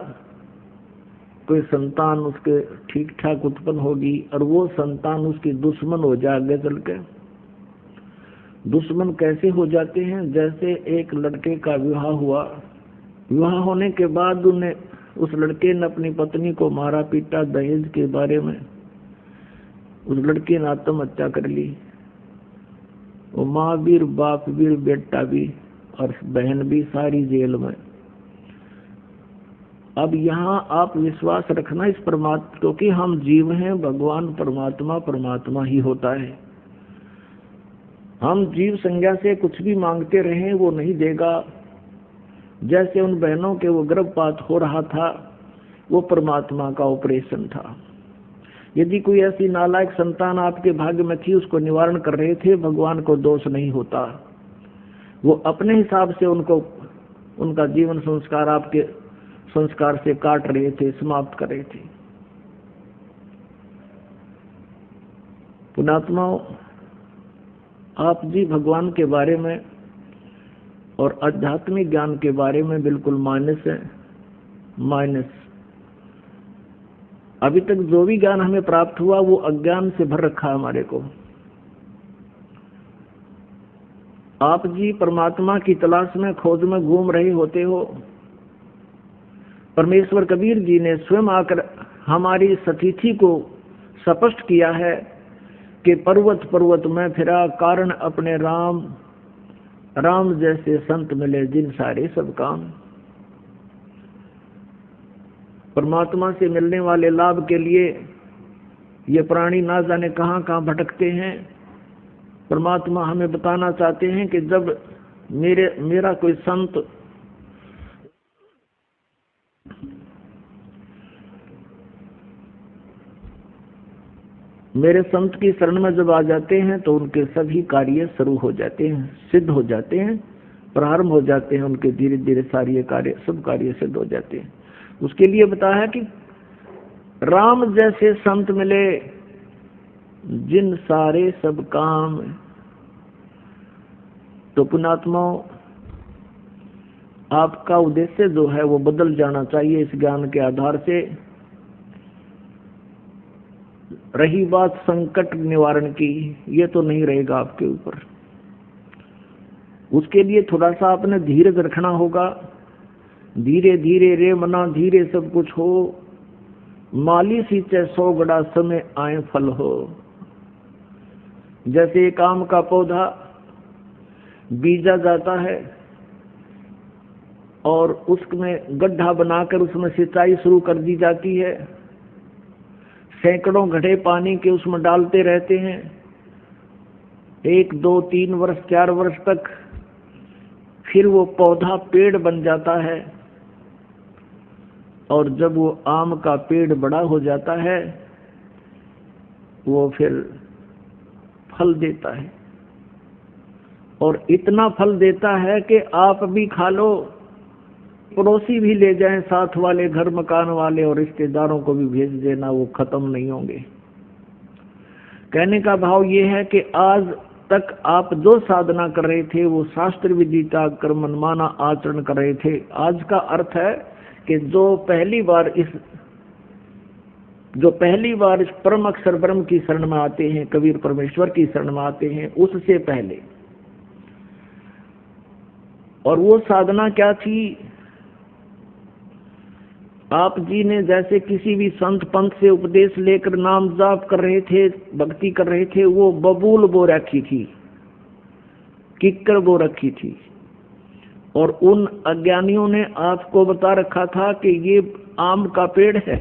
कोई संतान उसके ठीक ठाक उत्पन्न होगी, और वो संतान उसकी दुश्मन हो जाए आगे चल के। दुश्मन कैसे हो जाते हैं? जैसे एक लड़के का विवाह हुआ, विवाह होने के बाद उन्हें उस लड़के ने अपनी पत्नी को मारा पीटा दहेज के बारे में, उस लड़के ने आत्महत्या कर ली। वो माँ भी, बाप भी, बेटा भी और बहन भी सारी जेल में। अब यहाँ आप विश्वास रखना इस परमात्मा, क्योंकि हम जीव हैं, भगवान परमात्मा परमात्मा ही होता है। हम जीव संज्ञा से कुछ भी मांगते रहे वो नहीं देगा। जैसे उन बहनों के वो गर्भपात हो रहा था, वो परमात्मा का ऑपरेशन था। यदि कोई ऐसी नालायक संतान आपके भाग्य में थी, उसको निवारण कर रहे थे, भगवान को दोष नहीं होता। वो अपने हिसाब से उनको, उनका जीवन संस्कार आपके संस्कार से काट रहे थे, समाप्त कर रहे थे। पुण्यात्माओं, आप जी भगवान के बारे में और आध्यात्मिक ज्ञान के बारे में बिल्कुल माइनस है, माइनस। अभी तक जो भी ज्ञान हमें प्राप्त हुआ वो अज्ञान से भर रखा है हमारे को। आप जी परमात्मा की तलाश में, खोज में घूम रहे होते हो। परमेश्वर कबीर जी ने स्वयं आकर हमारी सतिथि को स्पष्ट किया है कि पर्वत पर्वत में फिरा, कारण अपने राम, राम जैसे संत मिले जिन सारे सब काम। परमात्मा से मिलने वाले लाभ के लिए ये प्राणी ना जाने कहां कहां भटकते हैं। परमात्मा हमें बताना चाहते हैं कि जब मेरा कोई संत मेरे संत की शरण में जब आ जाते हैं तो उनके सभी कार्य शुरू हो जाते हैं, सिद्ध हो जाते हैं, प्रारंभ हो जाते हैं। उनके धीरे धीरे सारे कार्य, सब कार्य सिद्ध हो जाते हैं। उसके लिए बताया कि राम जैसे संत मिले जिन सारे सब काम। तो पुण्यात्माओं, आपका उद्देश्य जो है वो बदल जाना चाहिए इस ज्ञान के आधार से। रही बात संकट निवारण की, ये तो नहीं रहेगा आपके ऊपर। उसके लिए थोड़ा सा आपने धीरज रखना होगा। धीरे धीरे रे मना धीरे सब कुछ हो, माली सींचे 100 गड़ा समय आए फल हो। जैसे एक आम का पौधा बीजा जाता है और उसमें गड्ढा बनाकर उसमें सिंचाई शुरू कर दी जाती है, सैकड़ों घड़े पानी के उसमें डालते रहते हैं, 1, 2, 3 वर्ष 4 वर्ष तक, फिर वो पौधा पेड़ बन जाता है। और जब वो आम का पेड़ बड़ा हो जाता है वो फिर फल देता है, और इतना फल देता है कि आप भी खा लो, पड़ोसी भी ले जाएं, साथ वाले, घर मकान वाले और रिश्तेदारों को भी भेज देना, वो खत्म नहीं होंगे। कहने का भाव ये है कि आज तक आप जो साधना कर रहे थे वो शास्त्र विधि त्याग कर मनमाना आचरण कर रहे थे। आज का अर्थ है कि जो पहली बार इस परम अक्षर ब्रह्म की शरण में आते हैं, कबीर परमेश्वर की शरण में आते हैं, उससे पहले। और वो साधना क्या थी? आप जी ने जैसे किसी भी संत पंथ से उपदेश लेकर नाम जाप कर रहे थे, भक्ति कर रहे थे, वो बबूल बो रखी थी, किक्कर बो रखी थी। और उन अज्ञानियों ने आपको बता रखा था कि ये आम का पेड़ है।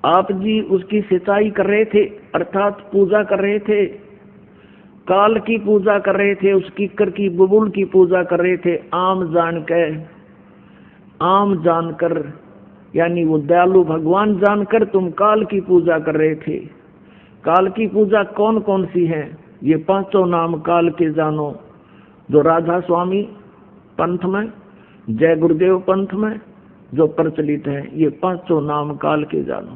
आप जी उसकी सिंचाई कर रहे थे, अर्थात पूजा कर रहे थे, काल की पूजा कर रहे थे, उस किक्कर की, बबूल की पूजा कर रहे थे। आम जानकर, यानी वो दयालु भगवान जानकर तुम काल की पूजा कर रहे थे। काल की पूजा कौन कौन सी है? ये 5 नाम काल के जानो, जो राधा स्वामी पंथ में, जय गुरुदेव पंथ में जो प्रचलित है, ये 5 नाम काल के जानो।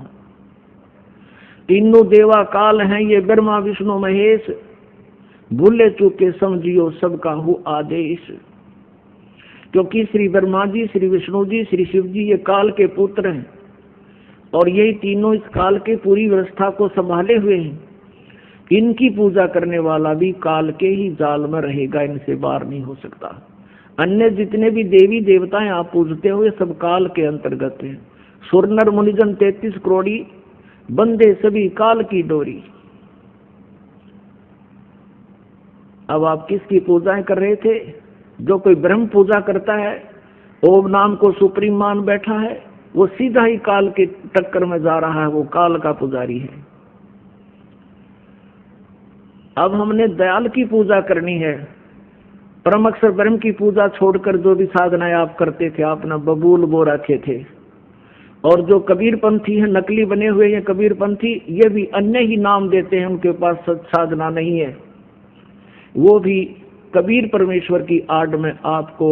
तीनों देवा काल हैं, ये ब्रह्मा विष्णु महेश, भूले चूके समझियो सबका हु आदेश। क्योंकि श्री ब्रह्मा जी, श्री विष्णु जी, श्री शिव जी ये काल के पुत्र हैं, और यही तीनों इस काल के पूरी व्यवस्था को संभाले हुए हैं। इनकी पूजा करने वाला भी काल के ही जाल में रहेगा, इनसे बाहर नहीं हो सकता। अन्य जितने भी देवी देवताएं आप पूजते हो ये सब काल के अंतर्गत हैं। सुर नर मुनिजन 33 करोड़ी, बंदे सभी काल की डोरी। अब आप किसकी पूजाएं कर रहे थे? जो कोई ब्रह्म पूजा करता है, ओम नाम को सुप्रीम मान बैठा है, वो सीधा ही काल के टक्कर में जा रहा है, वो काल का पुजारी है। अब हमने दयाल की पूजा करनी है। परम अक्षर ब्रह्म की पूजा छोड़कर जो भी साधनाएं आप करते थे, आपने बबूल बो रखे थे। और जो कबीर पंथी है, नकली बने हुए हैं कबीर पंथी, ये भी अन्य ही नाम देते हैं, उनके पास सच साधना नहीं है। वो भी कबीर परमेश्वर की आड़ में आपको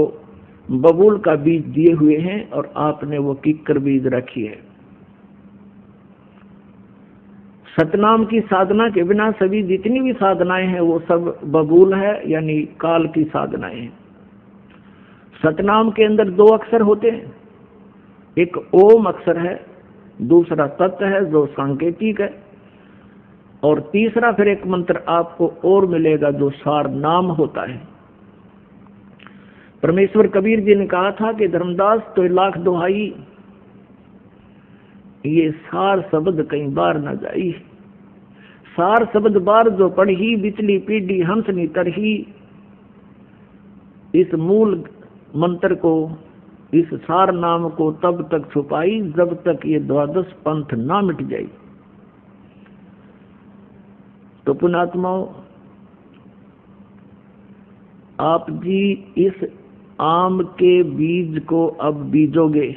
बबूल का बीज दिए हुए हैं और आपने वो किक्कर बीज रखी है। सतनाम की साधना के बिना सभी जितनी भी साधनाएं हैं वो सब बबूल है, यानी काल की साधनाएं हैं। सतनाम के अंदर 2 अक्षर होते हैं, एक ओम अक्षर है, दूसरा तत्व है जो सांकेतिक है, और तीसरा फिर एक मंत्र आपको और मिलेगा जो सार नाम होता है। परमेश्वर कबीर जी ने कहा था कि धर्मदास तो लाख दुहाई, ये सार शब्द कई बार न जाई। सार शब्द बार जो पढ़ी, बिचली पीढ़ी हंसनी तरही। इस मूल मंत्र को, इस सार नाम को तब तक छुपाई जब तक ये 12 पंथ ना मिट जाए। तो पुण्यात्माओं, आप जी इस आम के बीज को अब बीजोगे।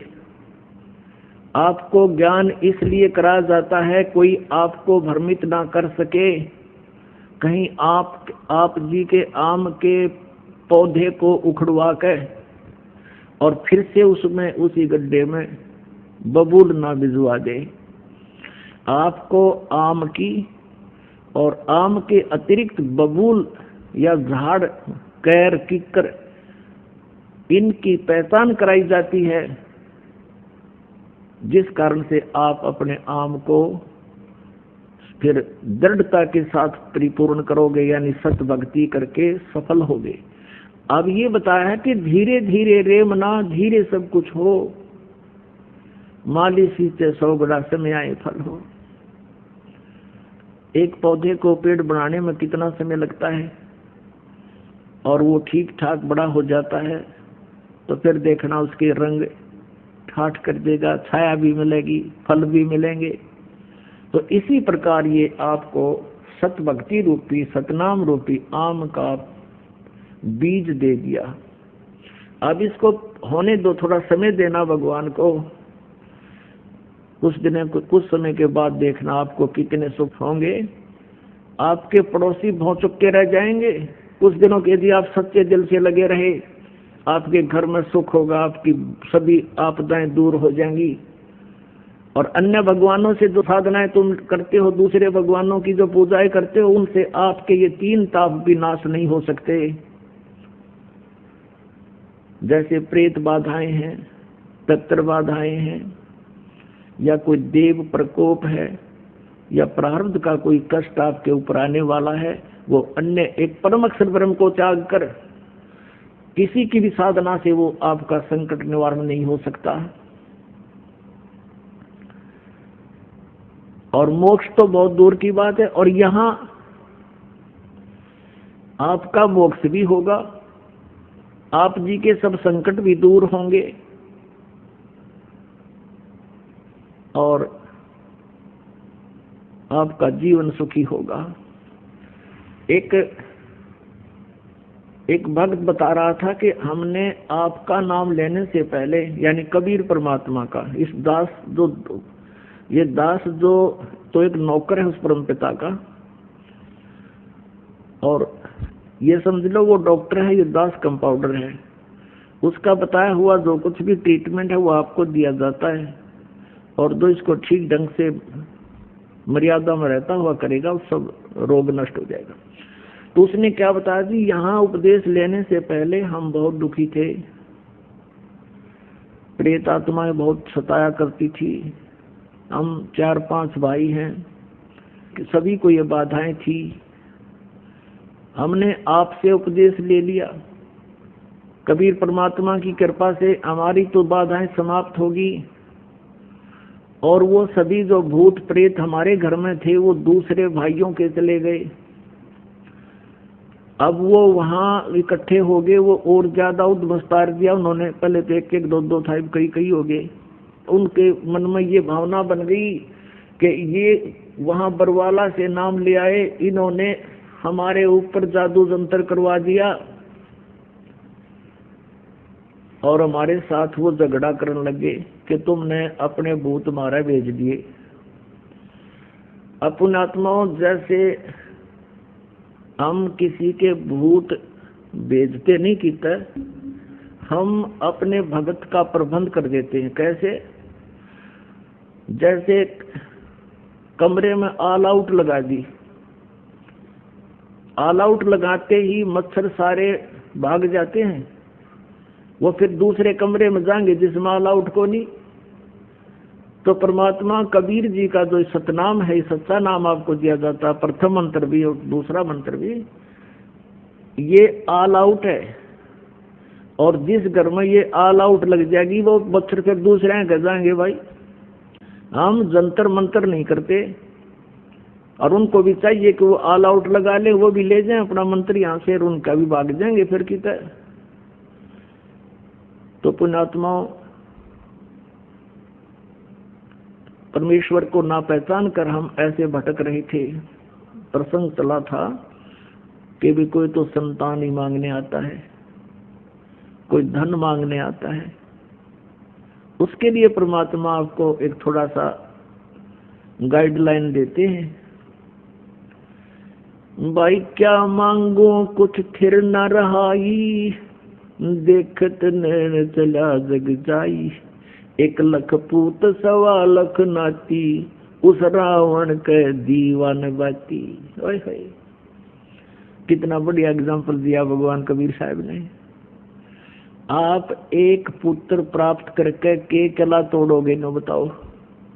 आपको ज्ञान इसलिए कराया जाता है कोई आपको भ्रमित ना कर सके, कहीं आप जी के आम के पौधे को उखड़वा कर और फिर से उसमें उसी गड्ढे में बबूल ना भिजवा दे। आपको आम की और आम के अतिरिक्त बबूल या झाड़, कैर, किक्कर, इनकी पहचान कराई जाती है, जिस कारण से आप अपने आम को फिर दृढ़ता के साथ परिपूर्ण करोगे, यानी सत भक्ति करके सफल होगे। अब ये बताया है कि धीरे धीरे रे मना, धीरे सब कुछ हो, माली सींचे 100 गड़ा समय आए फल हो। एक पौधे को पेड़ बनाने में कितना समय लगता है, और वो ठीक ठाक बड़ा हो जाता है तो फिर देखना उसके रंग ठाठ कर देगा, छाया भी मिलेगी, फल भी मिलेंगे। तो इसी प्रकार ये आपको सत भक्ति रूपी, सतनाम रूपी आम का बीज दे दिया। अब इसको होने दो, थोड़ा समय देना भगवान को। कुछ समय के बाद देखना आपको कितने सुख होंगे। आपके पड़ोसी भौचुक्के रह जाएंगे कुछ दिनों के, यदि आप सच्चे दिल से लगे रहे। आपके घर में सुख होगा, आपकी सभी आपदाएं दूर हो जाएंगी। और अन्य भगवानों से जो साधनाएं तुम करते हो, दूसरे भगवानों की जो पूजाएं करते हो, उनसे आपके ये 3 ताप भी नाश नहीं हो सकते। जैसे प्रेत बाधाएं हैं, पितृ बाधाएं हैं, या कोई देव प्रकोप है, या प्रारब्ध का कोई कष्ट आपके ऊपर आने वाला है, वो अन्य एक परम अक्षर ब्रह्म को त्याग कर किसी की भी साधना से वो आपका संकट निवारण नहीं हो सकता। और मोक्ष तो बहुत दूर की बात है, और यहाँ आपका मोक्ष भी होगा, आप जी के सब संकट भी दूर होंगे, और आपका जीवन सुखी होगा। एक भक्त बता रहा था कि हमने आपका नाम लेने से पहले, यानी कबीर परमात्मा का, इस दास जो तो एक नौकर है उस परम पिता का, और ये समझ लो वो डॉक्टर है, ये दास कंपाउंडर है। उसका बताया हुआ जो कुछ भी ट्रीटमेंट है वो आपको दिया जाता है, और जो इसको ठीक ढंग से मर्यादा में रहता हुआ करेगा, उस सब रोग नष्ट हो जाएगा। तो उसने क्या बताया जी, यहाँ उपदेश लेने से पहले हम बहुत दुखी थे, प्रेत आत्माएं बहुत सताया करती थी, हम 4-5 भाई हैं, सभी को ये बाधाएं थी। हमने आपसे उपदेश ले लिया, कबीर परमात्मा की कृपा से हमारी तो बाधाएं समाप्त होगी और वो सभी जो भूत प्रेत हमारे घर में थे वो दूसरे भाइयों के चले गए। अब वो वहां इकट्ठे हो गए, वो और ज्यादा उद्मस्तार दिया उन्होंने। पहले तो एक एक दो दो था, कई कई हो गए। उनके मन में ये भावना बन गई कि ये वहां बरवाला से नाम ले आए, इन्होंने हमारे ऊपर जादू जंतर करवा दिया और हमारे साथ वो झगड़ा करने लगे कि तुमने अपने भूत मारा भेज दिए। अपन आत्माओं, जैसे हम किसी के भूत भेजते नहीं कीता, हम अपने भगत का प्रबंध कर देते हैं। कैसे? जैसे कमरे में ऑल आउट लगा दी, ऑल आउट लगाते ही मच्छर सारे भाग जाते हैं, वो फिर दूसरे कमरे में जाएंगे जिसमें ऑल आउट को नहीं। तो परमात्मा कबीर जी का जो सतनाम है, सच्चा नाम आपको दिया जाता, प्रथम मंत्र भी और दूसरा मंत्र भी, ये ऑल आउट है। और जिस घर में ये ऑल आउट लग जाएगी वो मच्छर फिर दूसरे घर जाएंगे। भाई हम जंतर मंत्र नहीं करते, और उनको भी चाहिए कि वो ऑल आउट लगा ले, वो भी ले जाएं अपना मंत्र यहाँ से, उनका भी भाग जाएंगे फिर कितना। तो पुण्यात्माओं, परमेश्वर को ना पहचान कर हम ऐसे भटक रहे थे। प्रसंग चला था कि भी कोई तो संतान ही मांगने आता है, कोई धन मांगने आता है, उसके लिए परमात्मा आपको एक थोड़ा सा गाइडलाइन देते हैं। भाई क्या मांगो कुछ थिर न रहाई, देखत नैन चला जग जाई, 1 लाख पूत 1.25 लाख नाती, उस रावण के दीवान बाती। ओए होए, कितना बढ़िया एग्जाम्पल दिया भगवान कबीर साहब ने। आप एक पुत्र प्राप्त करके के कला तोड़ोगे न, बताओ।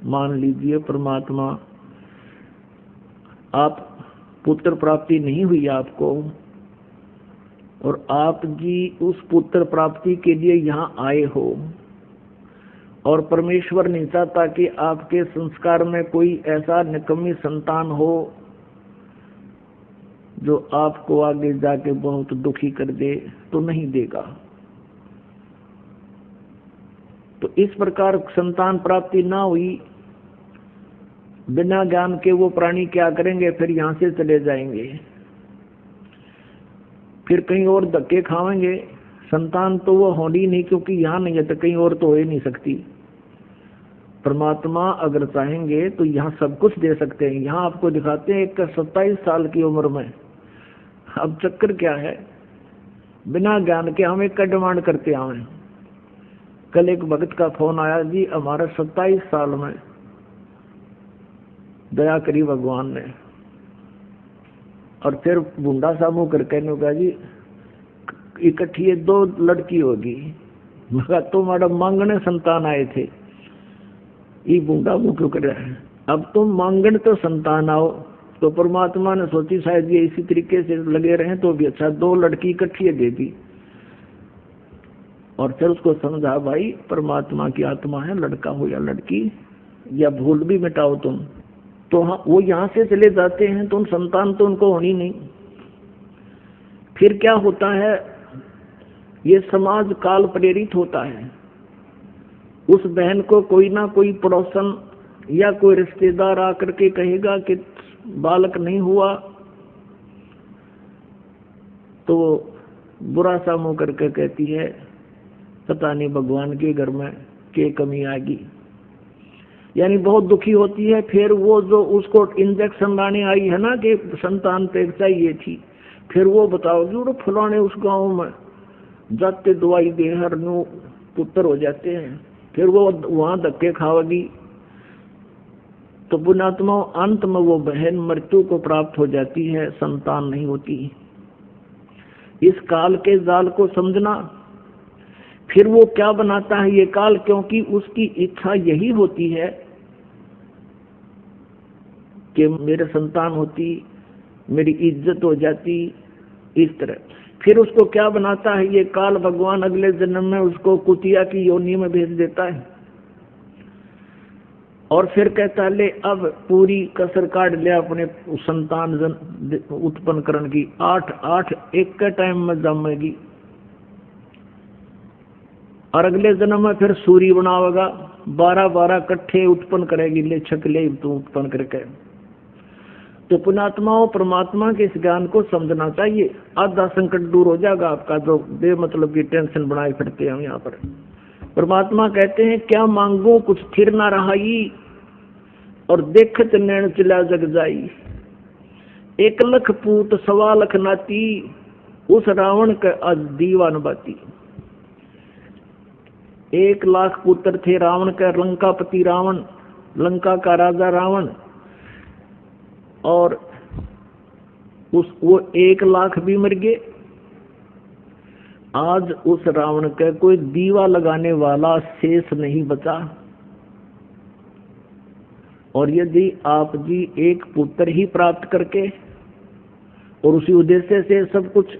मान लीजिए परमात्मा, आप पुत्र प्राप्ति नहीं हुई आपको, और आप जी उस पुत्र प्राप्ति के लिए यहाँ आए हो, और परमेश्वर नहीं चाहता कि आपके संस्कार में कोई ऐसा निकम्मी संतान हो जो आपको आगे जाके बहुत दुखी कर दे, तो नहीं देगा। तो इस प्रकार संतान प्राप्ति ना हुई, बिना ज्ञान के वो प्राणी क्या करेंगे? फिर यहाँ से चले जाएंगे, फिर कहीं और धक्के खाएंगे। संतान तो वो होनी नहीं, क्योंकि यहाँ नहीं है तो कहीं और तो हो ही नहीं सकती। परमात्मा अगर चाहेंगे तो यहाँ सब कुछ दे सकते हैं। यहाँ आपको दिखाते हैं एक 27 साल की उम्र में। अब चक्कर क्या है, बिना ज्ञान के हम एक का डिमांड करते आए। कल एक भगत का फोन आया, जी हमारा 27 साल में दया करी भगवान ने, और फिर बूंदा सा मुंह करके कहा, जी इकट्ठी 2 लड़की होगी। मगर तो मैडम मांगने संतान आए थे, ये बूंदा मुंह क्यों कर रहा है? अब तुम मांगने तो संतान आओ। तो परमात्मा ने सोची शायद ये इसी तरीके से लगे रहे तो भी अच्छा, 2 लड़की इकट्ठी दे दी। और फिर उसको समझा, भाई परमात्मा की आत्मा है, लड़का हो या लड़की, या भूल भी मिटाओ तुम। तो हाँ, वो यहाँ से चले जाते हैं तो संतान तो उनको होनी नहीं। फिर क्या होता है, ये समाज काल प्रेरित होता है। उस बहन को कोई ना कोई पड़ोसन या कोई रिश्तेदार आकर के कहेगा कि बालक नहीं हुआ, तो बुरा सा मुंह करके कहती है, पता नहीं भगवान के घर में क्या कमी आ गई, यानी बहुत दुखी होती है। फिर वो जो उसको इंजेक्शन लाने आई है ना कि संतान पेट चाहिए थी, फिर वो बताओगी वो फलाने उस गांव में जाते दवाई दे हर नो पुत्र हो जाते हैं, फिर वो वहां धक्के खाओगी। तो पुण्यात्मा, अंत में वो बहन मृत्यु को प्राप्त हो जाती है, संतान नहीं होती। इस काल के जाल को समझना। फिर वो क्या बनाता है ये काल, क्योंकि उसकी इच्छा यही होती है कि मेरे संतान होती, मेरी इज्जत हो जाती। इस तरह फिर उसको क्या बनाता है ये काल भगवान, अगले जन्म में उसको कुतिया की योनि में भेज देता है और फिर कहता है ले अब पूरी कसर काट लिया अपने संतान उत्पन्न करने की, 8 एक के टाइम में जमेगी और अगले जन्म में फिर सूर्य बनावेगा, 12 इकट्ठे उत्पन्न करेगी, ले छक ले तू उत्पन्न करके। तो पुण्यात्माओं परमात्मा के इस ज्ञान को समझना चाहिए, आधा संकट दूर हो जाएगा आपका जो बेमतलब की टेंशन बनाए फिरते हैं यहाँ पर। परमात्मा कहते हैं क्या मांगो कुछ थिर ना रहाई और देखत नैन चला जग जाई, 1 लाख पूत 1.25 लाख नाती, उस रावण के आज दीवान बाती। 1 लाख पुत्र थे रावण का, लंकापति रावण, लंका का राजा रावण, और वो 1 लाख भी मर गए। आज उस रावण का कोई दीवा लगाने वाला शेष नहीं बचा। और यदि आप जी एक पुत्र ही प्राप्त करके और उसी उद्देश्य से सब कुछ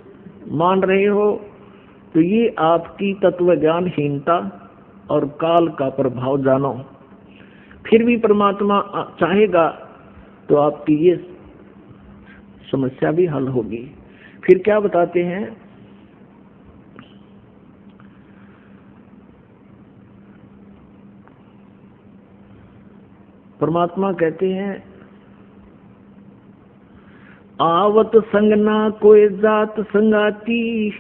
मान रहे हो तो ये आपकी तत्व ज्ञानहीनता और काल का प्रभाव जानो। फिर भी परमात्मा चाहेगा तो आपकी ये समस्या भी हल होगी। फिर क्या बताते हैं, परमात्मा कहते हैं आवत संग ना कोई जात संगाती,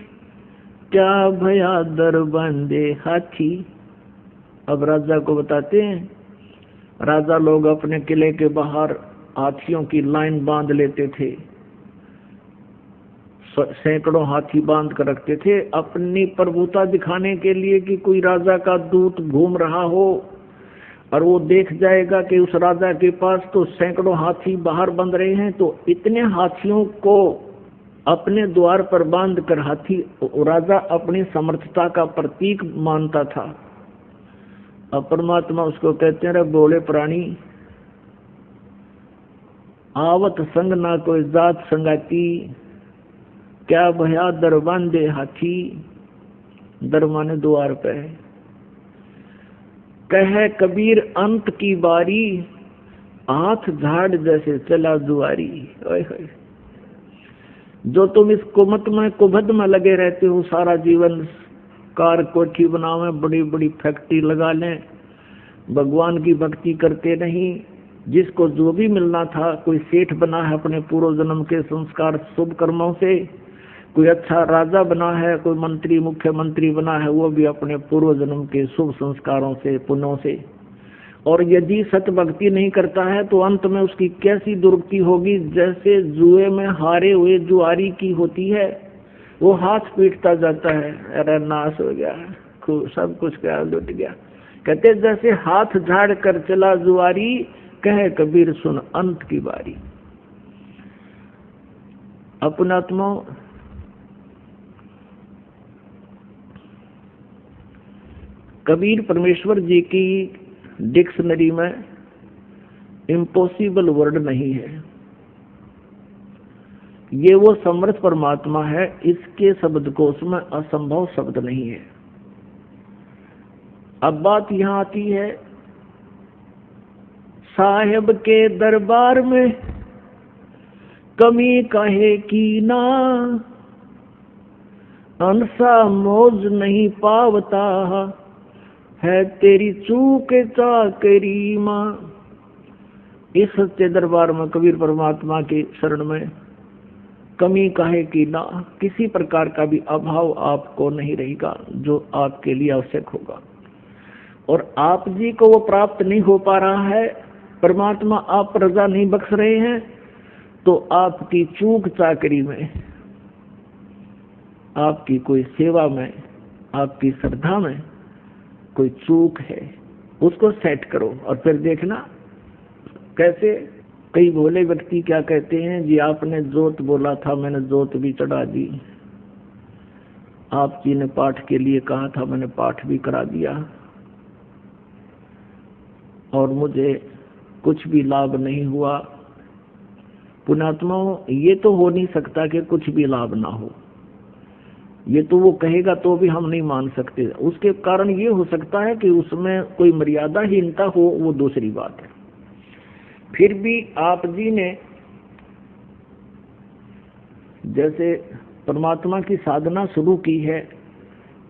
क्या भया दर बंदे हाथी। अब राजा को बताते हैं, राजा लोग अपने किले के बाहर हाथियों की लाइन बांध लेते थे, सैकड़ों हाथी बांध कर रखते थे अपनी प्रभुता दिखाने के लिए कि कोई राजा का दूत घूम रहा हो और वो देख जाएगा कि उस राजा के पास तो सैकड़ों हाथी बाहर बंध रहे हैं, तो इतने हाथियों को अपने द्वार पर बांध कर हाथी राजा अपनी समर्थता का प्रतीक मानता था। अब परमात्मा उसको कहते हैं रे बोले प्राणी, आवत संग ना कोई जात संगाती, क्या भया दर बांधे हाथी। दर माने द्वार पे। कहे कबीर अंत की बारी, हाथ झाड़ जैसे चला जुआरी। ओए होए, जो तुम इस कुमत में कुभद में लगे रहते हो सारा जीवन, कार कोठी बनावे, बड़ी बड़ी फैक्ट्री लगा लें, भगवान की भक्ति करते नहीं, जिसको जो भी मिलना था, कोई सेठ बना है अपने पूर्व जन्म के संस्कार शुभ कर्मों से, कोई अच्छा राजा बना है, कोई मंत्री मुख्यमंत्री बना है, वो भी अपने पूर्व जन्म के शुभ संस्कारों से पुण्यों से। और यदि सत्य भक्ति नहीं करता है तो अंत में उसकी कैसी दुर्गति होगी, जैसे जुए में हारे हुए जुआरी की होती है, वो हाथ पीटता जाता है, अरे नाश हो गया, सब कुछ क्या लुट गया। कहते जैसे हाथ झाड़ कर चला जुआरी, कहे कबीर सुन अंत की बारी। अपनात्मा कबीर परमेश्वर जी की डिक्शनरी में इम्पॉसिबल वर्ड नहीं है, ये वो समर्थ परमात्मा है, इसके शब्दकोश में असंभव शब्द नहीं है। अब बात यहाँ आती है, साहेब के दरबार में कमी काहे की ना, अंसा मौज नहीं पावता, है तेरी चूक चाकरी माँ। इस सच्चे दरबार में कबीर परमात्मा के शरण में कमी काहे की ना, किसी प्रकार का भी अभाव आपको नहीं रहेगा जो आपके लिए आवश्यक होगा। और आप जी को वो प्राप्त नहीं हो पा रहा है, परमात्मा आप पर रजा नहीं बख्श रहे हैं, तो आपकी चूक चाकरी में, आपकी कोई सेवा में, आपकी श्रद्धा में कोई चूक है, उसको सेट करो और फिर देखना कैसे। कई भोले व्यक्ति क्या कहते हैं जी, आपने जोत बोला था, मैंने जोत भी चढ़ा दी, आप जी ने पाठ के लिए कहा था, मैंने पाठ भी करा दिया, और मुझे कुछ भी लाभ नहीं हुआ। पुण्यात्माओं, ये तो हो नहीं सकता कि कुछ भी लाभ ना हो। ये तो वो कहेगा तो भी हम नहीं मान सकते। उसके कारण ये हो सकता है कि उसमें कोई मर्यादाहीनता हो, वो दूसरी बात है। फिर भी आप जी ने जैसे परमात्मा की साधना शुरू की है,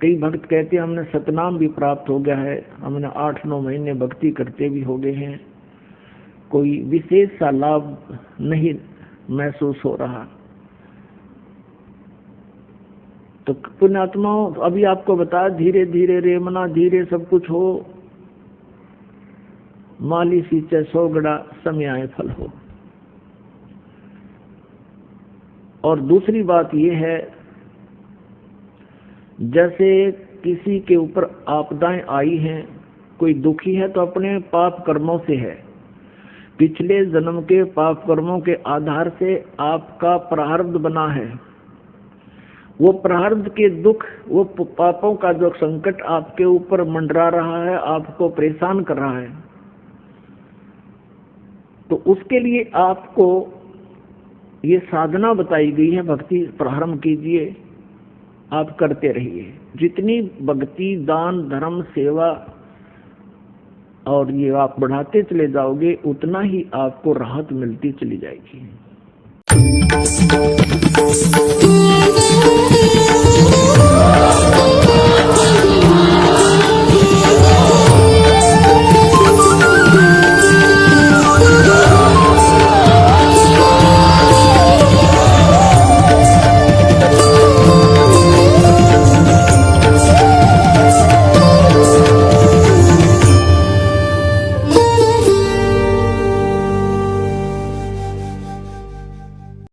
कई भक्त कहते हैं हमने सतनाम भी प्राप्त हो गया है, हमने 8-9 महीने भक्ति करते भी हो गए हैं, कोई विशेष सा लाभ नहीं महसूस हो रहा। तो पुण्यात्माओं, अभी आपको बताया धीरे धीरे रेमना धीरे सब कुछ हो, माली सींचे 100 गड़ा समय आए फल हो। और दूसरी बात यह है, जैसे किसी के ऊपर आपदाएं आई हैं, कोई दुखी है तो अपने पाप कर्मों से है, पिछले जन्म के पाप कर्मों के आधार से आपका प्रारब्ध बना है। वो प्रारब्ध के दुख, वो पापों का जो संकट आपके ऊपर मंडरा रहा है, आपको परेशान कर रहा है, तो उसके लिए आपको ये साधना बताई गई है, भक्ति प्रारंभ कीजिए, आप करते रहिए। जितनी भक्ति, दान, धर्म, सेवा और ये आप बढ़ाते चले जाओगे, उतना ही आपको राहत मिलती चली जाएगी।